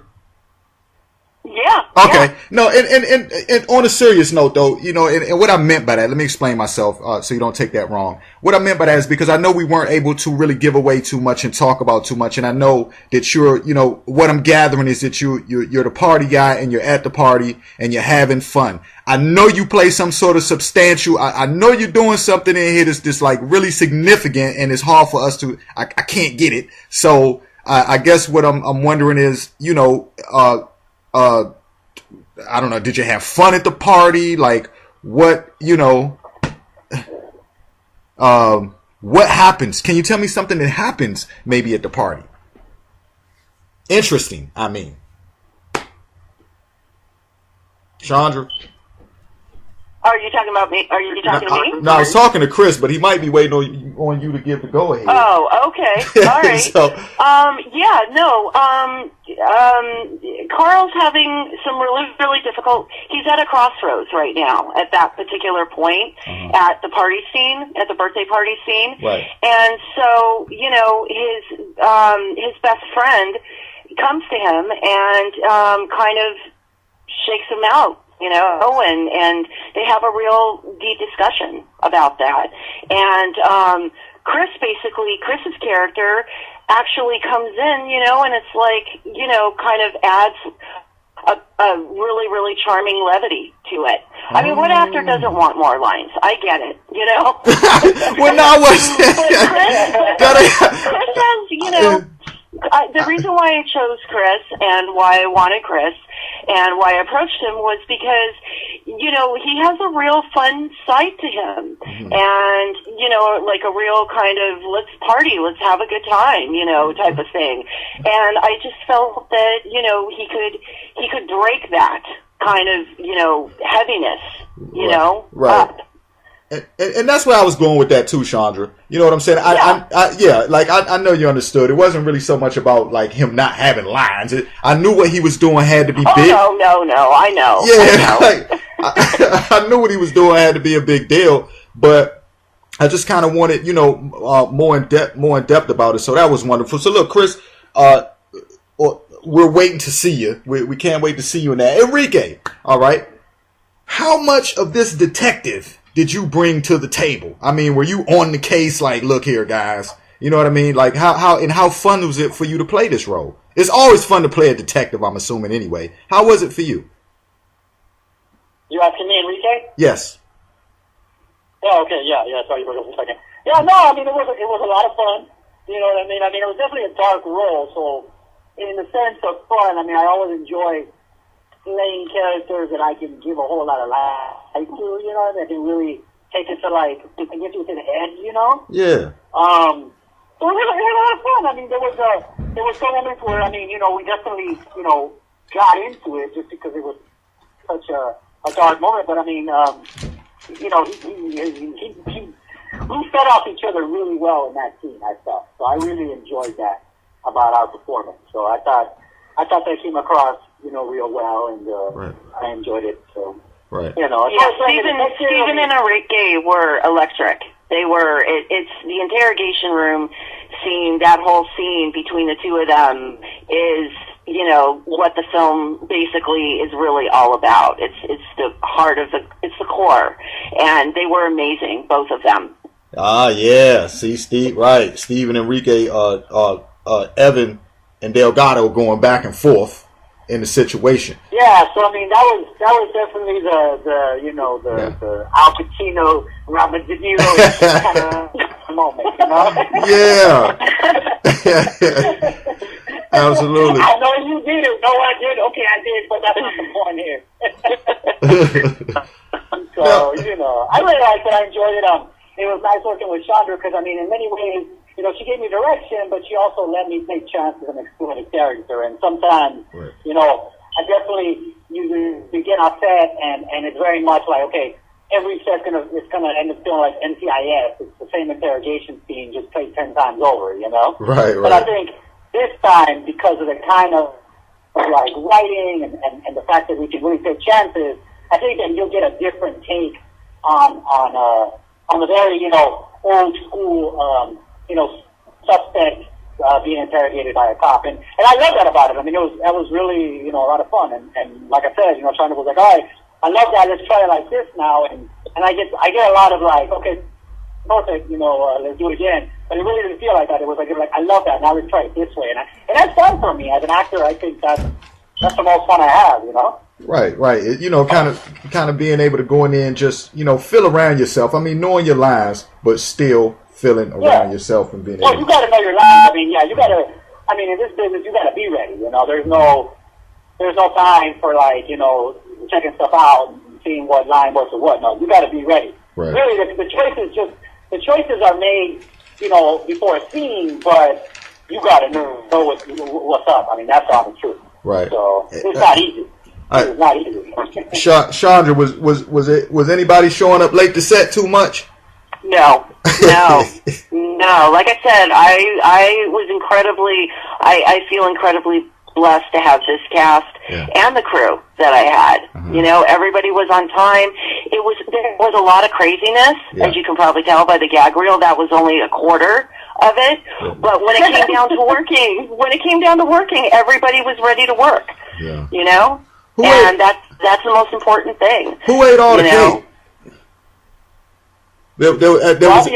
Yeah, Yeah. Okay. Yeah. No, and on a serious note, though, you know, and what I meant by that, let me explain myself so you don't take that wrong. What I meant by that is because I know we weren't able to really give away too much and talk about too much, and I know that you're, you know, what I'm gathering is that you're the party guy and you're at the party and you're having fun. I know you play some sort of substantial. I know you're doing something in here that's just like really significant, and it's hard for us to. I can't get it. So I guess what I'm wondering is, you know, I don't know, did you have fun at the party? Like, what, you know, what happens? Can you tell me something that happens maybe at the party? Interesting, I mean. Chandra? Are you talking about me? Are you talking to me? No, I was talking to Chris, but he might be waiting on you to give the go ahead. Oh, okay. All right. So, yeah, no. Carl's having some really, really difficult. He's at a crossroads right now at that particular point at the party scene, at the birthday party scene. Right. And so, you know, his best friend comes to him and kind of shakes him out. You know, and they have a real deep discussion about that. And Chris's character actually comes in, you know, and it's like, you know, kind of adds a really, really charming levity to it. I mean, what actor doesn't want more lines? I get it, you know. Well, no, Chris has, you know. The reason why I chose Chris and why I wanted Chris and why I approached him was because, you know, he has a real fun side to him. And, you know, like a real kind of let's party, let's have a good time, you know, type of thing. And I just felt that, you know, he could break that kind of, you know, heaviness, you know, up. And that's where I was going with that too, Chandra. You know what I'm saying? I know you understood. It wasn't really so much about like him not having lines. I knew what he was doing had to be big. No, I know. Yeah, I knew what he was doing had to be a big deal. But I just kind of wanted, you know, more in depth about it. So that was wonderful. So look, Chris, we're waiting to see you. We can't wait to see you in that. Enrique, all right. How much of this detective did you bring to the table? I mean, were you on the case like, look here, guys? You know what I mean? Like, how fun was it for you to play this role? It's always fun to play a detective, I'm assuming, anyway. How was it for you? You asking me, Enrique? Yes. Yeah, okay, yeah, sorry, you broke up for a second. Yeah, no, I mean, it was a lot of fun. You know what I mean? I mean, it was definitely a dark role, so in the sense of fun, I mean, I always enjoy playing characters that I can give a whole lot of life to, you know, that can really take it to like, to get you to the edge, you know? Yeah. So it was a lot of fun. I mean, there was some moments where, I mean, you know, we definitely, you know, got into it just because it was such a dark moment, but I mean, you know, we fed off each other really well in that scene, I thought. So I really enjoyed that about our performance. So I thought that came across, you know, real well, and I enjoyed it. So, you know, Stephen and Enrique were electric. They were. It's the interrogation room scene. That whole scene between the two of them is, you know, what the film basically is really all about. It's the heart of it's the core, and they were amazing, both of them. Ah, yeah. See, Steve, right? Steve and Enrique, Evan and Delgado going back and forth in the situation. Yeah, so I mean that was definitely the Al Pacino, Robert De Niro kind of moment, you know? Yeah. Absolutely. I know you did it. No, I did. Okay, I did, but that's not the point here. So, you know, I really liked it. I enjoyed it. It was nice working with Chandra because, I mean, in many ways, you know, she gave me direction, but she also let me take chances and explore the character. And sometimes, you know, I definitely you begin our set, and it's very much like, okay, every set's it's gonna end up feeling like NCIS. It's the same interrogation scene, just played 10 times over, you know. Right. But I think this time, because of the kind of like writing and the fact that we can really take chances, I think that you'll get a different take on the very, you know, old school, you know, suspect being interrogated by a cop, and I love that about it. I mean, that was really, you know, a lot of fun, and like I said, you know, Chandra was like, all right, I love that, let's try it like this now, and I get a lot of like, okay, perfect, you know, let's do it again. But it really didn't feel like that. It was like I love that. Now let's try it this way, and that's fun for me as an actor. I think that's the most fun I have, you know. Right. You know, kind of being able to go in there and just, you know, feel around yourself. I mean, knowing your lines, but still feeling around yourself and being able. Well, you got to know your lines. I mean, yeah, you got to. I mean, in this business, you got to be ready. You know, there's no time for like, you know, checking stuff out and seeing what line works or what. No, you got to be ready. Right. Really, the choices are made, you know, before a scene, but you got to know what's up. I mean, that's all the truth. Right. So it's not easy. It's not easy. Chandra, was anybody showing up late to set too much? No. Like I said, I was incredibly. I feel incredibly blessed to have this cast and the crew that I had. Mm-hmm. You know, everybody was on time. There was a lot of craziness, as you can probably tell by the gag reel. That was only a quarter of it. Yeah. But when it came down to working, everybody was ready to work. Yeah. You know, that's the most important thing. Who ate all the cake? I'll be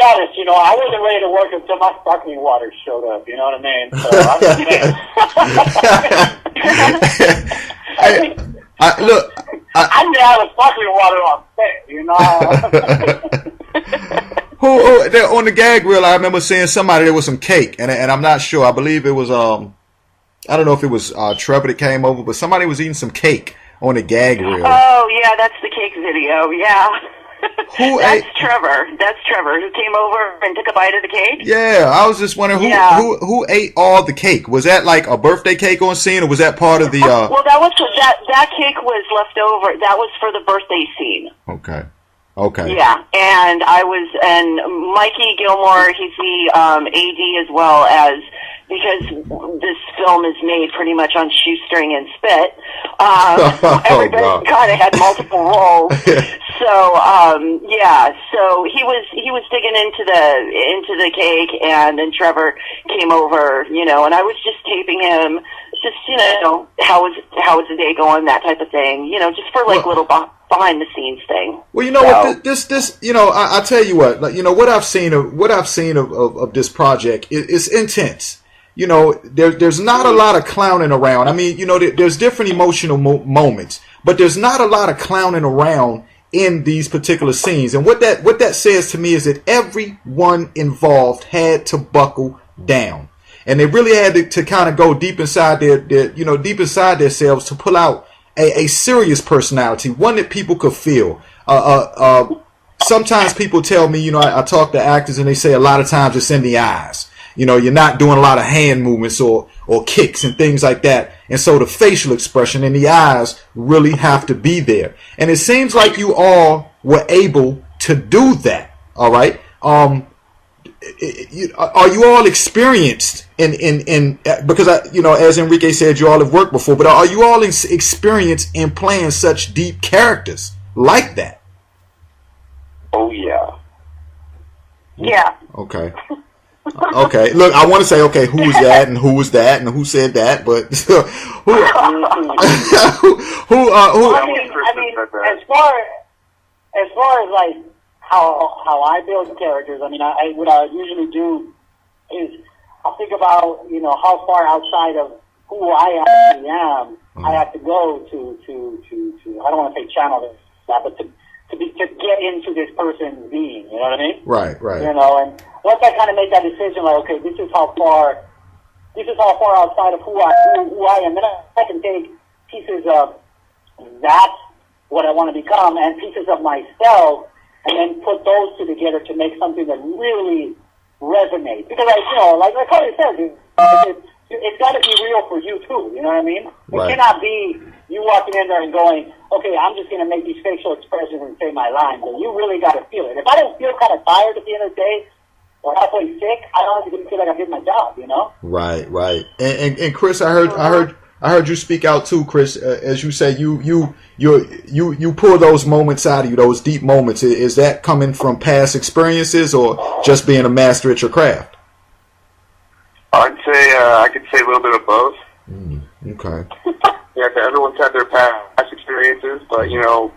honest, you know, I wasn't ready to work until my sparkling water showed up, you know what I mean? So I didn't have a sparkling water on set, you know. On the gag reel, I remember seeing somebody, there was some cake, and I'm not sure, I believe it was, I don't know if it was Trevor that came over, but somebody was eating some cake on the gag reel. Oh, yeah, that's the cake video, yeah. That's Trevor who came over and took a bite of the cake. Yeah, I was just wondering who ate all the cake. Was that like a birthday cake on scene, or was that part of the? Well, that cake was left over. That was for the birthday scene. Okay. Yeah, and Muckey Gilmore, he's the AD as well as, because this film is made pretty much on shoestring and spit. Everybody kind of had multiple roles. So so he was digging into the cake, and then Trevor came over, you know, and I was just taping him, just, you know, how was the day going, that type of thing, you know, just for like little behind the scenes thing. Well, you know what, this you know, I tell you what, like, you know, what I've seen of this project is intense. You know, there's not a lot of clowning around. I mean, you know, there's different emotional moments, but there's not a lot of clowning around in these particular scenes. And what that says to me is that everyone involved had to buckle down, and they really had to kind of go deep inside deep inside themselves to pull out a serious personality, one that people could feel. Sometimes people tell me, you know, I talk to actors and they say a lot of times it's in the eyes. You know, you're not doing a lot of hand movements or kicks and things like that. And so the facial expression and the eyes really have to be there. And it seems like you all were able to do that. All right. Are you all experienced in because you know, as Enrique said, you all have worked before, but are you all experienced in playing such deep characters like that? Oh, yeah. Yeah. Okay. Okay, look, I want to say, okay, who was that and who was that and who said that, but I mean, as far as like how I build characters, I mean, what I usually do is I think about, you know, how far outside of who I actually am I have to go to I don't want to say channel that, but to get into this person's being, you know what I mean? Right. You know, and once I kind of make that decision, like, okay, this is how far outside of who I am, then I can take pieces of that, what I want to become, and pieces of myself, and then put those two together to make something that really resonates. Because, you know, like Claudia said, it's got to be real for you too. You know what I mean? Right. It cannot be you walking in there and going, okay, I'm just going to make these facial expressions and say my lines. But you really got to feel it. If I don't feel kind of tired at the end of the day or halfway sick, I don't even feel like I did my job. You know? Right. And Chris, I heard you speak out too, Chris. As you say, you pull those moments out of you, those deep moments. Is that coming from past experiences or just being a master at your craft? I'd say I could say a little bit of both. Okay. Yeah, everyone's had their past experiences, but you know,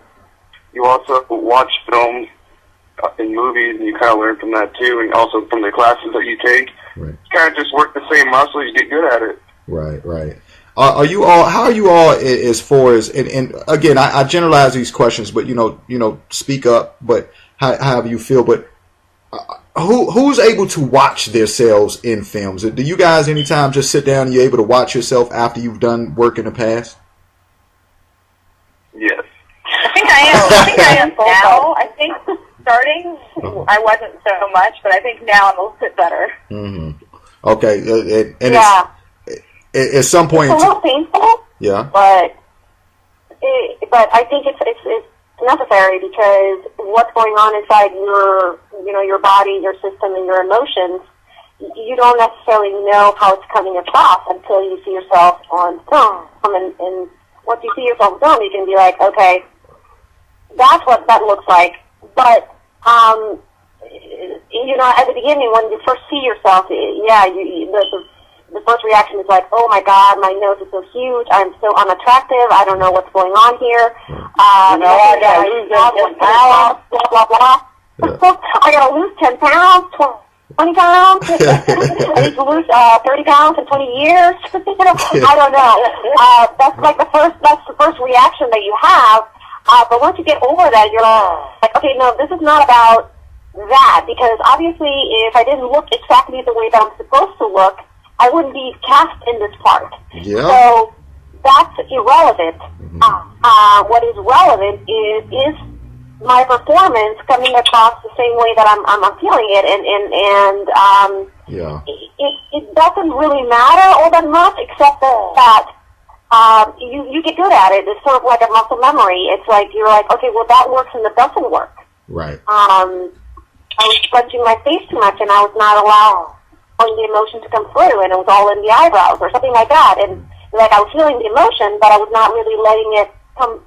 you also watch film in movies, and you kind of learn from that too, and also from the classes that you take. Right. You kind of just work the same muscle, you get good at it. Right, right. Are you all? How are you all as far as? And again, I generalize these questions, but you know, speak up. But however you feel. But who's able to watch themselves in films? Do you guys anytime just sit down and you're able to watch yourself after you've done work in the past? Yes. I think I am now. I think starting, I wasn't so much, but I think now I'm a little bit better. Mm-hmm. Okay, and yeah. At some point, it's a little painful. Yeah. But I think it's necessary because what's going on inside your body, your system, and your emotions, you don't necessarily know how it's coming across until you see yourself on film. And once you see yourself on film, you can be like, okay, that's what that looks like. But at the beginning, when you first see yourself, the first reaction is like, oh my God, my nose is so huge, I'm so unattractive, I don't know what's going on here. I gotta lose 10 pounds, blah, blah, blah. Yeah. I gotta lose 10 pounds, 20 pounds. I need to lose 30 pounds in 20 years. I don't know. That's the first reaction that you have. But once you get over that, you're like, okay, no, this is not about that, because obviously if I didn't look exactly the way that I'm supposed to look, I wouldn't be cast in this part. Yeah. So that's irrelevant. Mm-hmm. What is relevant is my performance coming across the same way that I'm feeling it, and it doesn't really matter all that much, except that you get good at it. It's sort of like a muscle memory. It's like you're like, okay, well that works and that doesn't work. Right. I was scrunching my face too much, and I was not allowing the emotion to come through, and it was all in the eyebrows or something like that. And like I was feeling the emotion, but I was not really letting it come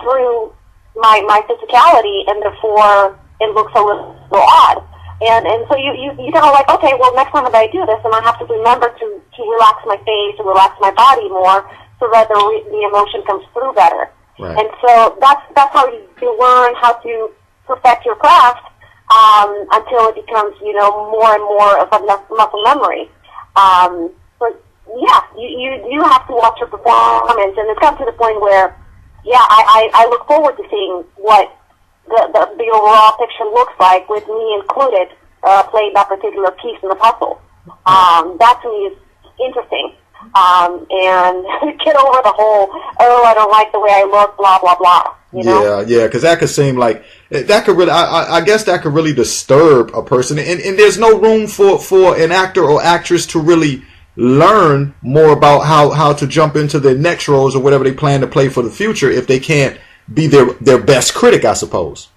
through my physicality, and therefore it looks a little odd. And so you kind of like, okay, well next time that I do this, and I have to remember to relax my face, to relax my body more, so that the emotion comes through better. Right. And so that's how you learn how to perfect your craft. Until it becomes, more and more of a muscle memory. But yeah, you have to watch your performance, and it's come to the point where, I look forward to seeing what the overall picture looks like with me included, playing that particular piece in the puzzle. That to me is interesting. And get over the whole, I don't like the way I look, blah, blah, blah. You know? Yeah, because that could seem like, that could really, I guess that could really disturb a person. And there's no room for an actor or actress to really learn more about how to jump into their next roles or whatever they plan to play for the future if they can't be their best critic, I suppose.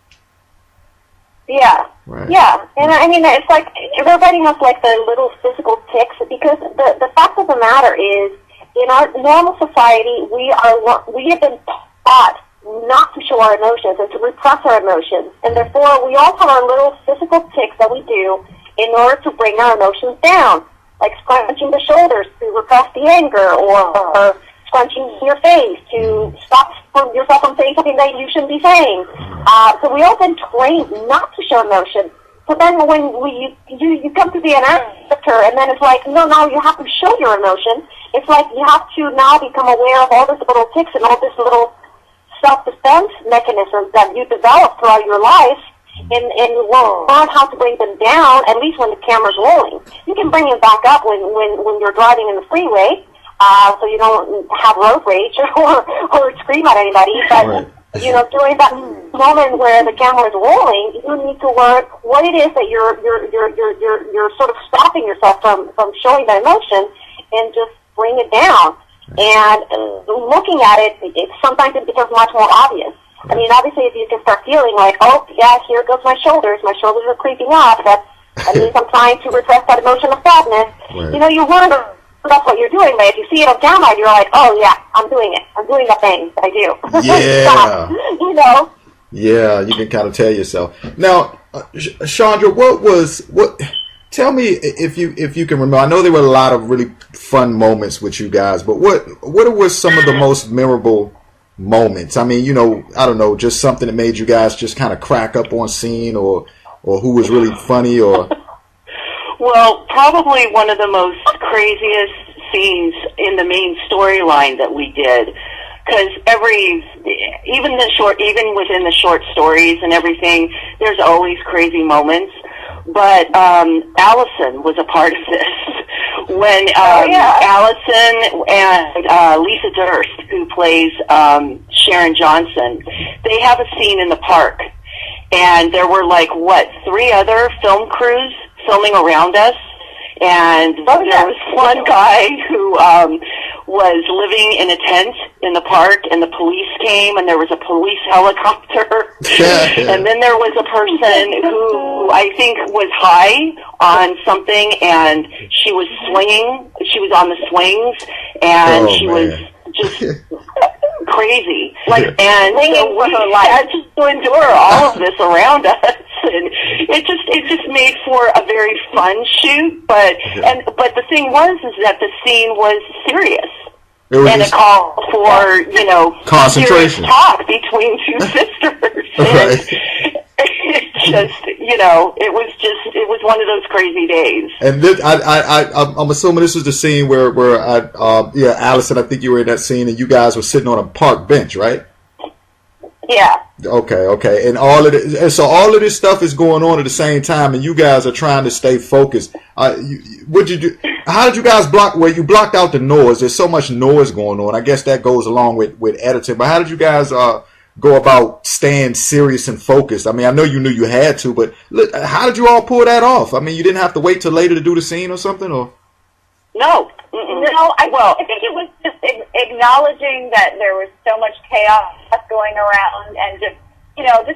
Yeah. Right. Yeah, and I mean, it's like everybody has like the little physical tics, because the fact of the matter is, in our normal society, we have been taught not to show our emotions and to repress our emotions, and therefore we all have our little physical tics that we do in order to bring our emotions down, like scrunching the shoulders to repress the anger, or scrunching your face to stop yourself from saying something that you shouldn't be saying. So we all been trained not to show emotion. So then when you come to be an actor, and then it's like, no, you have to show your emotion. It's like you have to now become aware of all these little tics and all these little self-defense mechanisms that you develop throughout your life, and learn how to bring them down, at least when the camera's rolling. You can bring it back up when you're driving in the freeway, so you don't have road rage or scream at anybody. But right. During that moment where the camera is rolling, you need to learn what it is that you're sort of stopping yourself from showing that emotion, and just bring it down. And looking at it, sometimes it becomes much more obvious. I mean, obviously, if you can start feeling like, oh yeah, here goes my shoulders are creeping up, that means I'm trying to repress that emotion of sadness. Right. You learn that's what you're doing, but if you see it on camera, you're like, oh yeah, I'm doing it. I'm doing the thing that I do. Yeah. Yeah, you can kind of tell yourself. Now, Chandra, Tell me if you can remember. I know there were a lot of really fun moments with you guys, but what were some of the most memorable moments? I mean, I don't know, just something that made you guys just kind of crack up on scene, or who was really funny, or. Well, probably one of the most craziest scenes in the main storyline that we did, because even within the short stories and everything, there's always crazy moments. But Alyson was a part of this when Alyson and Lisa Durst, who plays Sharon Johnson, they have a scene in the park, and there were 3 other film crews filming around us, and there was one guy who was living in a tent in the park, and the police came, and there was a police helicopter. And then there was a person who I think was high on something, and she was swinging. She was on the swings, and was just crazy. And so we had to endure all of this around us. And it just made for a very fun shoot, but the thing was that the scene was serious, and it called for concentration, serious talk between 2 sisters. Right. It was one of those crazy days. And this, I'm assuming this is the scene where Alyson, I think you were in that scene, and you guys were sitting on a park bench, right? Yeah. Okay. And all of this stuff is going on at the same time, and you guys are trying to stay focused. What'd you do? How did you guys you blocked out the noise? There's so much noise going on. I guess that goes along with editing. But how did you guys go about staying serious and focused? I mean, I know you knew you had to, but how did you all pull that off? I mean, you didn't have to wait till later to do the scene or something, or? No. No, I think it was just acknowledging that there was so much chaos going around, and just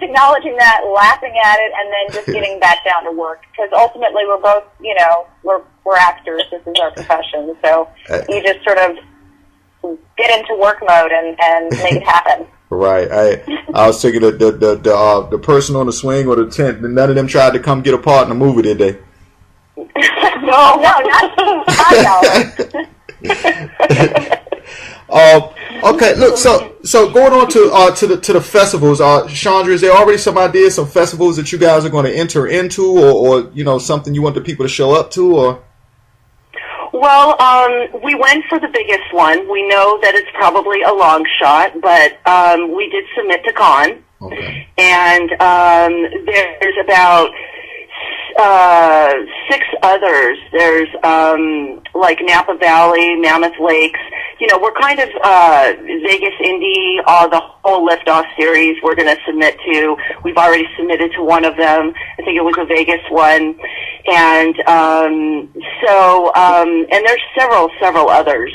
acknowledging that, laughing at it, and then just getting back down to work. Because ultimately, we're both, we're actors. This is our profession, so you just sort of get into work mode and make it happen. Right. I was thinking the person on the swing or the tent. None of them tried to come get a part in the movie, did they? No, not okay. Look, so going on to the festivals. Chandra, is there already some ideas, some festivals that you guys are going to enter into, or something you want the people to show up to, or? Well, we went for the biggest one. We know that it's probably a long shot, but we did submit to Con, and there's about 6 others. There's Napa Valley, Mammoth Lakes. We're kind of Vegas Indie, the whole Liftoff series we're going to submit to. We've already submitted to one of them. I think it was a Vegas one. And and there's several others.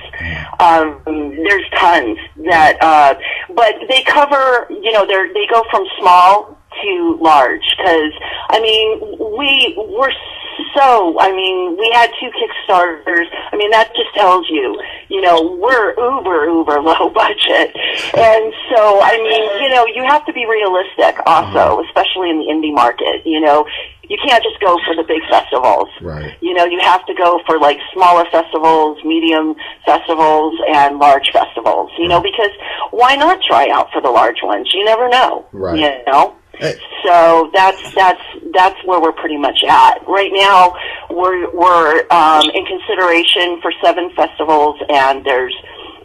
There's tons that, but they cover, they go from small to large, because we had 2 Kickstarters. That just tells you, we're uber low budget, and so you have to be realistic also, especially in the indie market. You can't just go for the big festivals. Right. You have to go for smaller festivals, medium festivals, and large festivals. Because why not try out for the large ones? You never know. Right. So that's where we're pretty much at right now. We're in consideration for 7 festivals, and there's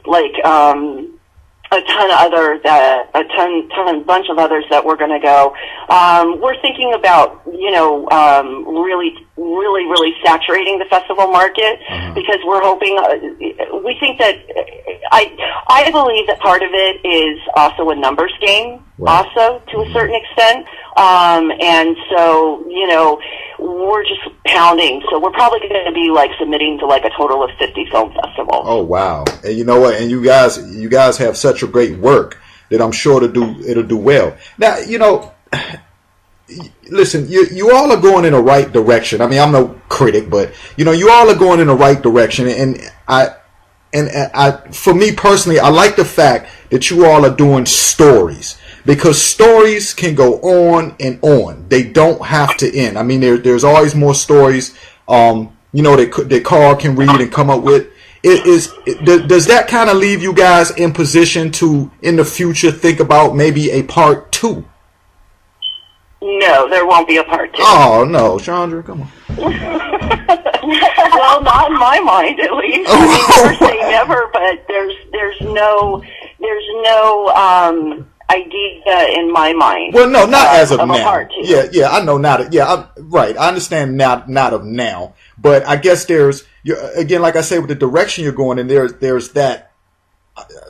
a bunch of others that we're going to go. We're thinking about really saturating the festival market, because we're hoping. We think that I believe that part of it is also a numbers game, also to a certain extent. And so we're just pounding. So we're probably going to be submitting to a total of 50 film festivals. Oh wow! And you know what? And you guys have such a great work that I'm sure it'll do well. Now listen, you all are going in the right direction. I mean, I'm no critic, but you all are going in the right direction, and I for me personally, I like the fact that you all are doing stories, because stories can go on and on. They don't have to end. I mean, there's always more stories that Carl can read and come up with. Does that kind of leave you guys in position to, in the future, think about maybe a part 2? No, there won't be a part 2. Oh no, Chandra, come on. Well, not in my mind, at least. I mean, never say never, but there's no idea in my mind. Well, no, not as of a now. part 2. Yeah, I know not. Right. I understand not of now, but I guess there's again, like I say, with the direction you're going in, there's that.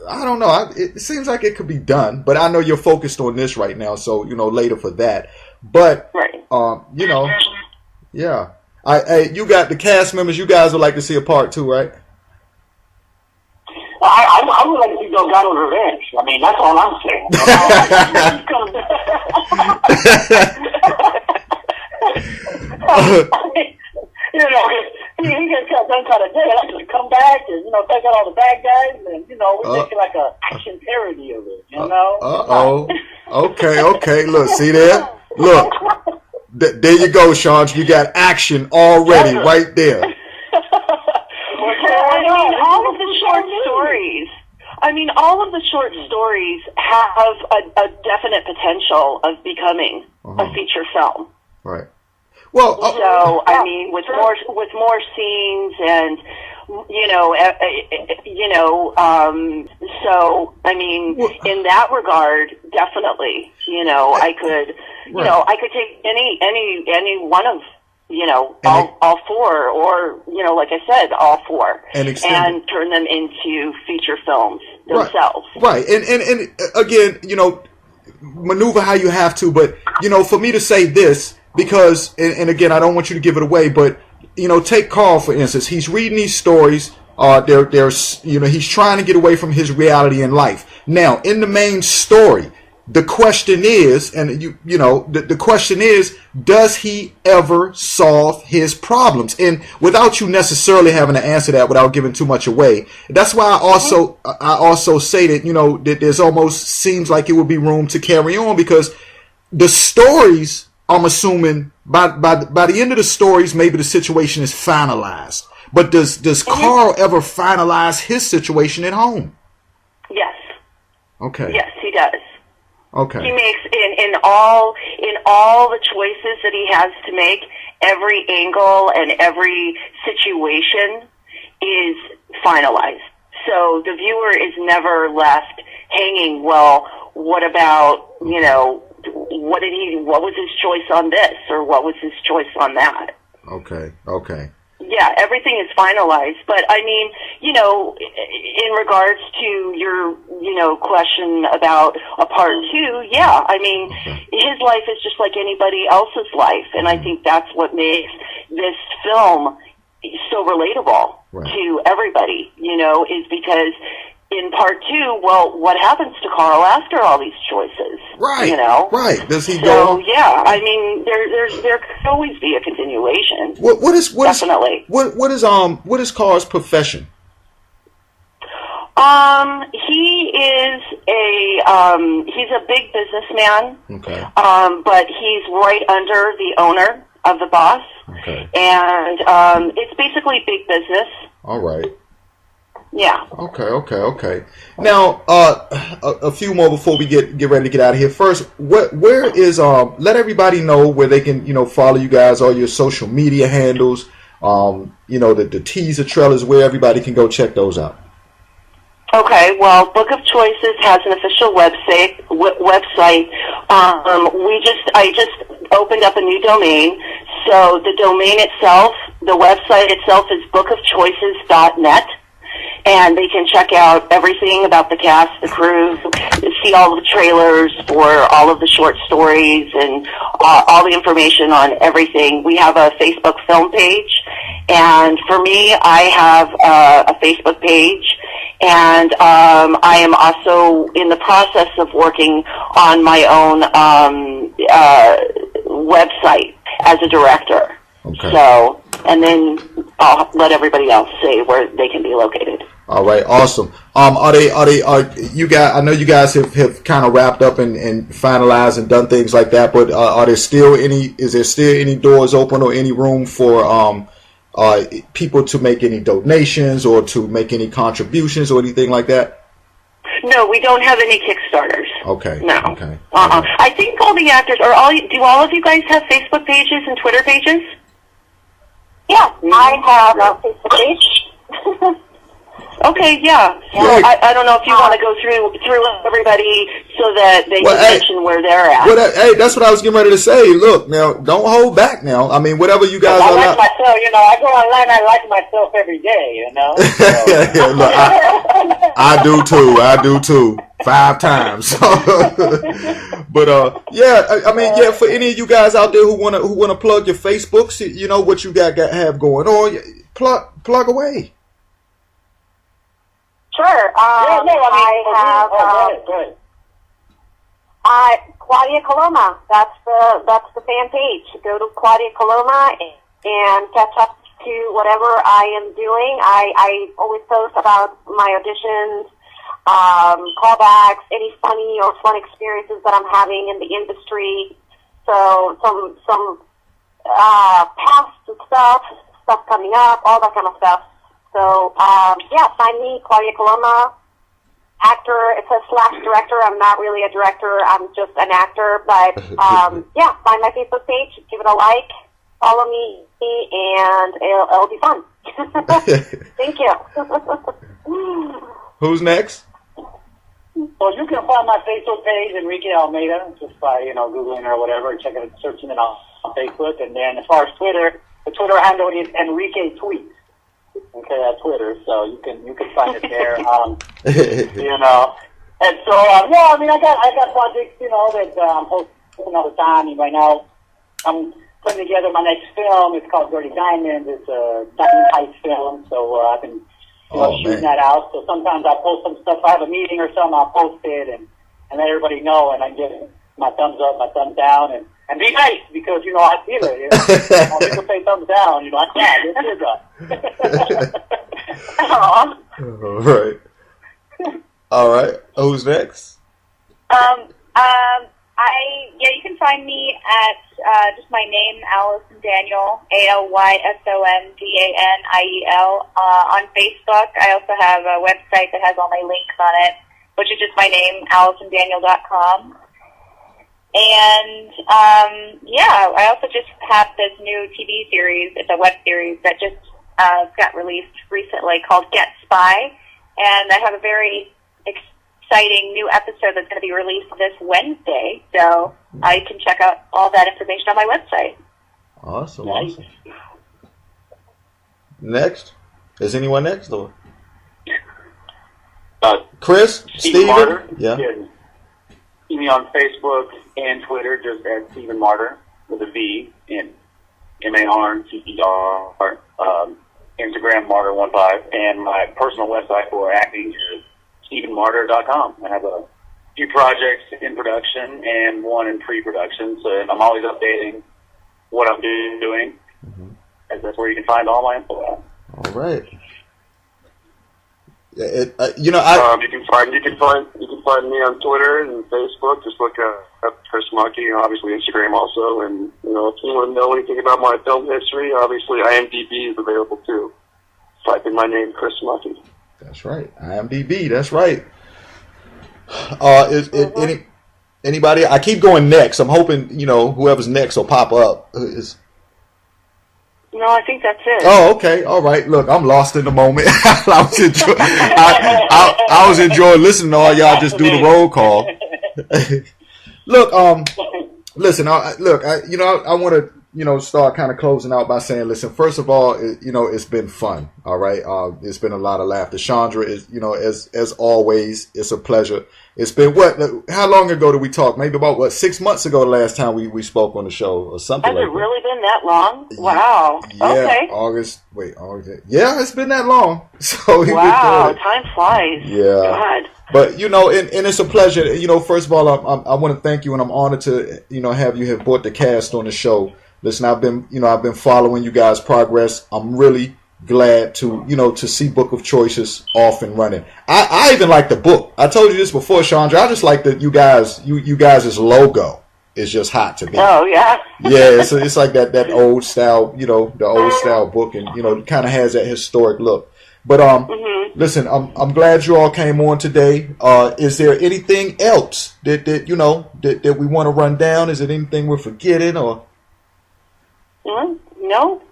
I don't know. It seems like it could be done, but I know you're focused on this right now, so later for that. But right. Yeah. You got the cast members. You guys would like to see a part 2, right? I would like to see Delgado's revenge. I mean, that's all I'm saying. He gets done kind of dead. I have to come back and take out all the bad guys, and we make like a action parody of it. Okay. Look, see there. Look, there you go, Sean. You got action already right there. All of the short stories. All of the short stories have a definite potential of becoming a feature film. Right. Well, with more scenes and in that regard, definitely, I could, I could take any one of, all 4, or, like I said, all 4, and turn them into feature films themselves. Right. And again, maneuver how you have to, but, for me to say this, because, and again, I don't want you to give it away, but, take Carl, for instance. He's reading these stories. He's trying to get away from his reality in life. Now, in the main story, the question is, and the question is, does he ever solve his problems? And without you necessarily having to answer that without giving too much away, that's why I also say that, that there's almost seems like it would be room to carry on, because the stories, I'm assuming by the end of the stories, maybe the situation is finalized. But does Carl ever finalize his situation at home? Yes. Okay. Yes, he does. Okay. He makes in all the choices that he has to make, every angle and every situation is finalized. So the viewer is never left hanging. Well, what about what was his choice on this, or what was his choice on that? Okay. Yeah, everything is finalized. But in regards to your, question about a part 2, yeah, his life is just like anybody else's life. And I think that's what makes this film so relatable to everybody, is because in part 2, well, what happens to Carl after all these choices? Right. Right. Does he go? So yeah, there could always be a continuation. What is definitely? What is Carl's profession? He's a big businessman. Okay. But he's right under the owner of the boss. Okay. And it's basically big business. All right. Yeah. Okay. Now, a few more before we get ready to get out of here. First, where is let everybody know where they can follow you guys, all your social media handles, the teaser trailers, where everybody can go check those out. Okay. Well, Book of Choices has an official website. I just opened up a new domain, so the domain itself, the website itself is bookofchoices.net. And they can check out everything about the cast, the crew, see all of the trailers for all of the short stories, and all the information on everything. We have a Facebook film page, and for me, I have a Facebook page, and I am also in the process of working on my own website as a director. Okay. So, and then I'll let everybody else say where they can be located. All right, awesome. Are you guys? I know you guys have kind of wrapped up and finalized and done things like that, but are there still any? Is there still any doors open or any room for people to make any donations or to make any contributions or anything like that? No, we don't have any Kickstarters. Okay. No. Okay. I think all the actors do all of you guys have Facebook pages and Twitter pages? Yeah, I have a Facebook page. Okay, yeah. Well, I don't know if you want to go through everybody so that they can mention where they're at. Well, hey, that's what I was getting ready to say. Look, now, don't hold back now. I mean, whatever you guys I are. like myself, I go online, I like myself every day, So. Look, I do too. 5 times. But I mean, for any of you guys out there who wanna plug your Facebooks, what you got have going on, plug away. Sure. Claudia Coloma. That's the fan page. Go to Claudia Coloma and catch up to whatever I am doing. I always post about my auditions, callbacks, any funny or fun experiences that I'm having in the industry. So some past stuff coming up, all that kind of stuff. So, find me, Claudia Coloma, actor. It says / director. I'm not really a director. I'm just an actor. But, find my Facebook page, give it a like, follow me, and it'll be fun. Thank you. Who's next? Well, you can find my Facebook page, Enrique Almeida, just by, Googling or whatever, searching it on Facebook. And then as far as Twitter, the Twitter handle is Enrique Tweets. Okay, at Twitter, so you can find it there. And so I got projects, that I'm posting all the time. And right now, I'm putting together my next film. It's called Dirty Diamonds. It's a diamond heist film, so I've been shooting that out. So sometimes I post some stuff. If I have a meeting or something, I'll post it and let everybody know, and I get my thumbs up, my thumbs down, and be nice, because, I feel it. People say thumbs down, I can't. It's tears up. All right. Who's next? You can find me at just my name, Alyson Daniel, ALYSONDANIEL, on Facebook. I also have a website that has all my links on it, which is just my name, AlysonDaniel.com. And, I also just have this new TV series. It's a web series that just got released recently called Get Spy. And I have a very exciting new episode that's going to be released this Wednesday. So I can check out all that information on my website. Awesome. Next? Is anyone next? Or? Chris? Steven? Marter. Yeah. See me on Facebook and Twitter, just at Stephen Marter with a V and MARTER. Instagram Marter15, and my personal website for acting is StephenMarter.com. I have a few projects in production and one in pre-production, so I'm always updating what I'm doing. And that's where you can find all my info at. All right. You can find me on Twitter and Facebook. Just look up Chris Muckey, and obviously Instagram also. And if you want to know anything about my film history, obviously IMDb is available too. Type in my name, Chris Muckey. That's right, IMDb. That's right. Anybody? I keep going next. I'm hoping whoever's next will pop up. No, I think that's it. Oh, okay. All right. Look, I'm lost in the moment. I was enjoying listening to all y'all just do the roll call. Look, listen, I want to, start kind of closing out by saying, listen, first of all, it's been fun. All right. It's been a lot of laughter. Chandra is, as always, it's a pleasure. It's been how long ago did we talk? Maybe about 6 months ago, the last time we spoke on the show or something Has like it that. really been that long? Wow. Yeah, okay. August. Yeah, it's been that long. So wow, time flies. Yeah. God. But and it's a pleasure. First of all, I want to thank you, and I'm honored to have you have brought the cast on the show. Listen, I've been following you guys' progress. I'm really glad to to see Book of Choices off and running. I even like the book. I told you this before, Chandra. I just like that you guys' logo. is just hot to me. Oh yeah. Yeah, so it's like that old style, the old style book, and it kind of has that historic look. But listen, I'm glad you all came on today. Is there anything else that we want to run down? Is it anything we're forgetting or? No.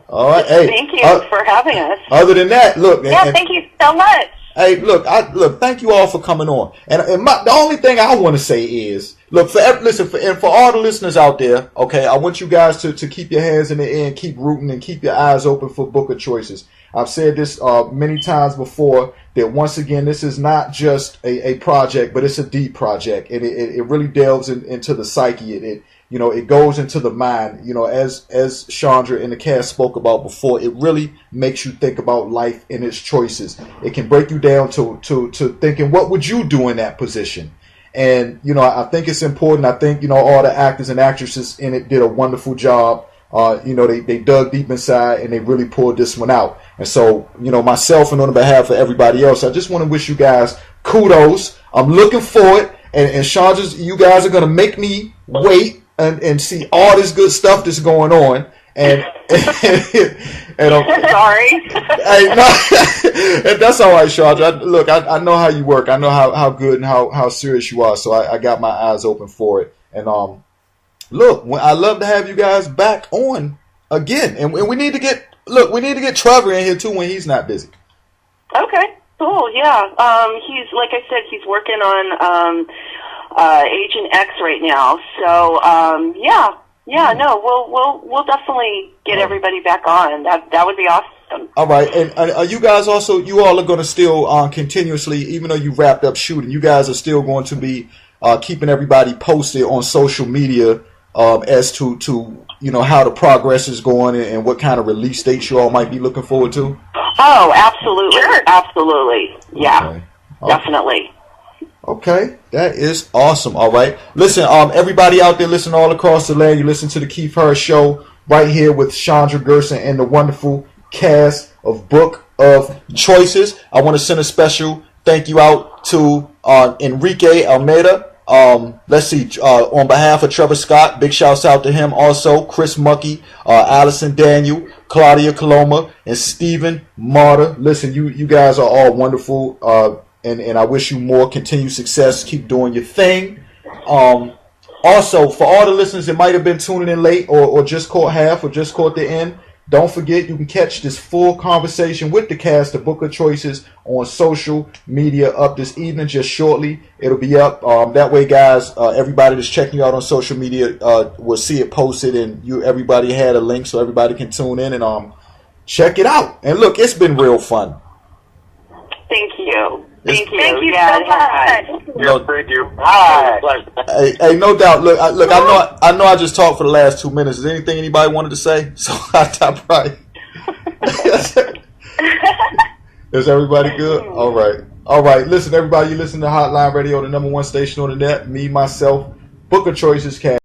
All right. Hey, thank you for having us. Other than that, look. Thank you so much. Hey, look. Thank you all for coming on. And the only thing I want to say is, look, for all the listeners out there, okay, I want you guys to keep your hands in the air and keep rooting and keep your eyes open for Booker choices. I've said this many times before, that once again, this is not just a project, but it's a deep project, and it really delves into the psyche. It goes into the mind. As Chandra and the cast spoke about before, it really makes you think about life and its choices. It can break you down to thinking, what would you do in that position? And I think it's important. I think all the actors and actresses in it did a wonderful job. They dug deep inside and they really pulled this one out. And so, myself and on behalf of everybody else, I just want to wish you guys kudos. I'm looking forward, and Chandra's, you guys are going to make me wait and see all this good stuff that's going on. And sorry. Hey, no, that's all right, Chandra. Look, I know how you work. I know how good and how serious you are. So I got my eyes open for it. And look, I love to have you guys back on again. And we need to get Trevor in here too when he's not busy. Okay, cool. Yeah. He's, like I said, he's working on Agent X right now. So we'll definitely get everybody back on. That would be awesome. All right, and you guys also, you all are going to still continuously, even though you wrapped up shooting, you guys are still going to be keeping everybody posted on social media as to how the progress is going and what kind of release dates you all might be looking forward to. Oh, absolutely, absolutely, yeah, okay. Definitely. Okay, that is awesome. All right, listen, everybody out there, listen all across the land. You listen to the Keith Harris Show right here with Chandra Gerson and the wonderful cast of Book of Choices. I want to send a special thank you out to Enrique Almeida. Let's see, on behalf of Trevor Scott, big shouts out to him. Also, Chris Muckey, Alyson Daniel, Claudia Coloma, and Stephen Marter. Listen, you guys are all wonderful. And I wish you more continued success. Keep doing your thing. Also, for all the listeners that might have been tuning in late or just caught half or just caught the end, don't forget you can catch this full conversation with the cast of Booker Choices on social media up this evening just shortly. It'll be up. That way, guys, everybody that's checking you out on social media will see it posted, and everybody had a link so everybody can tune in and check it out. And look, it's been real fun. Thank you. Thank you so much. Thank you. Hi. Hey, no doubt. Look. I know. I just talked for the last 2 minutes. Is there anything anybody wanted to say? So I probably. Is everybody good? All right. Listen, everybody. You listen to Hotline Radio, the #1 station on the net. Me, myself, Booker Choices cast.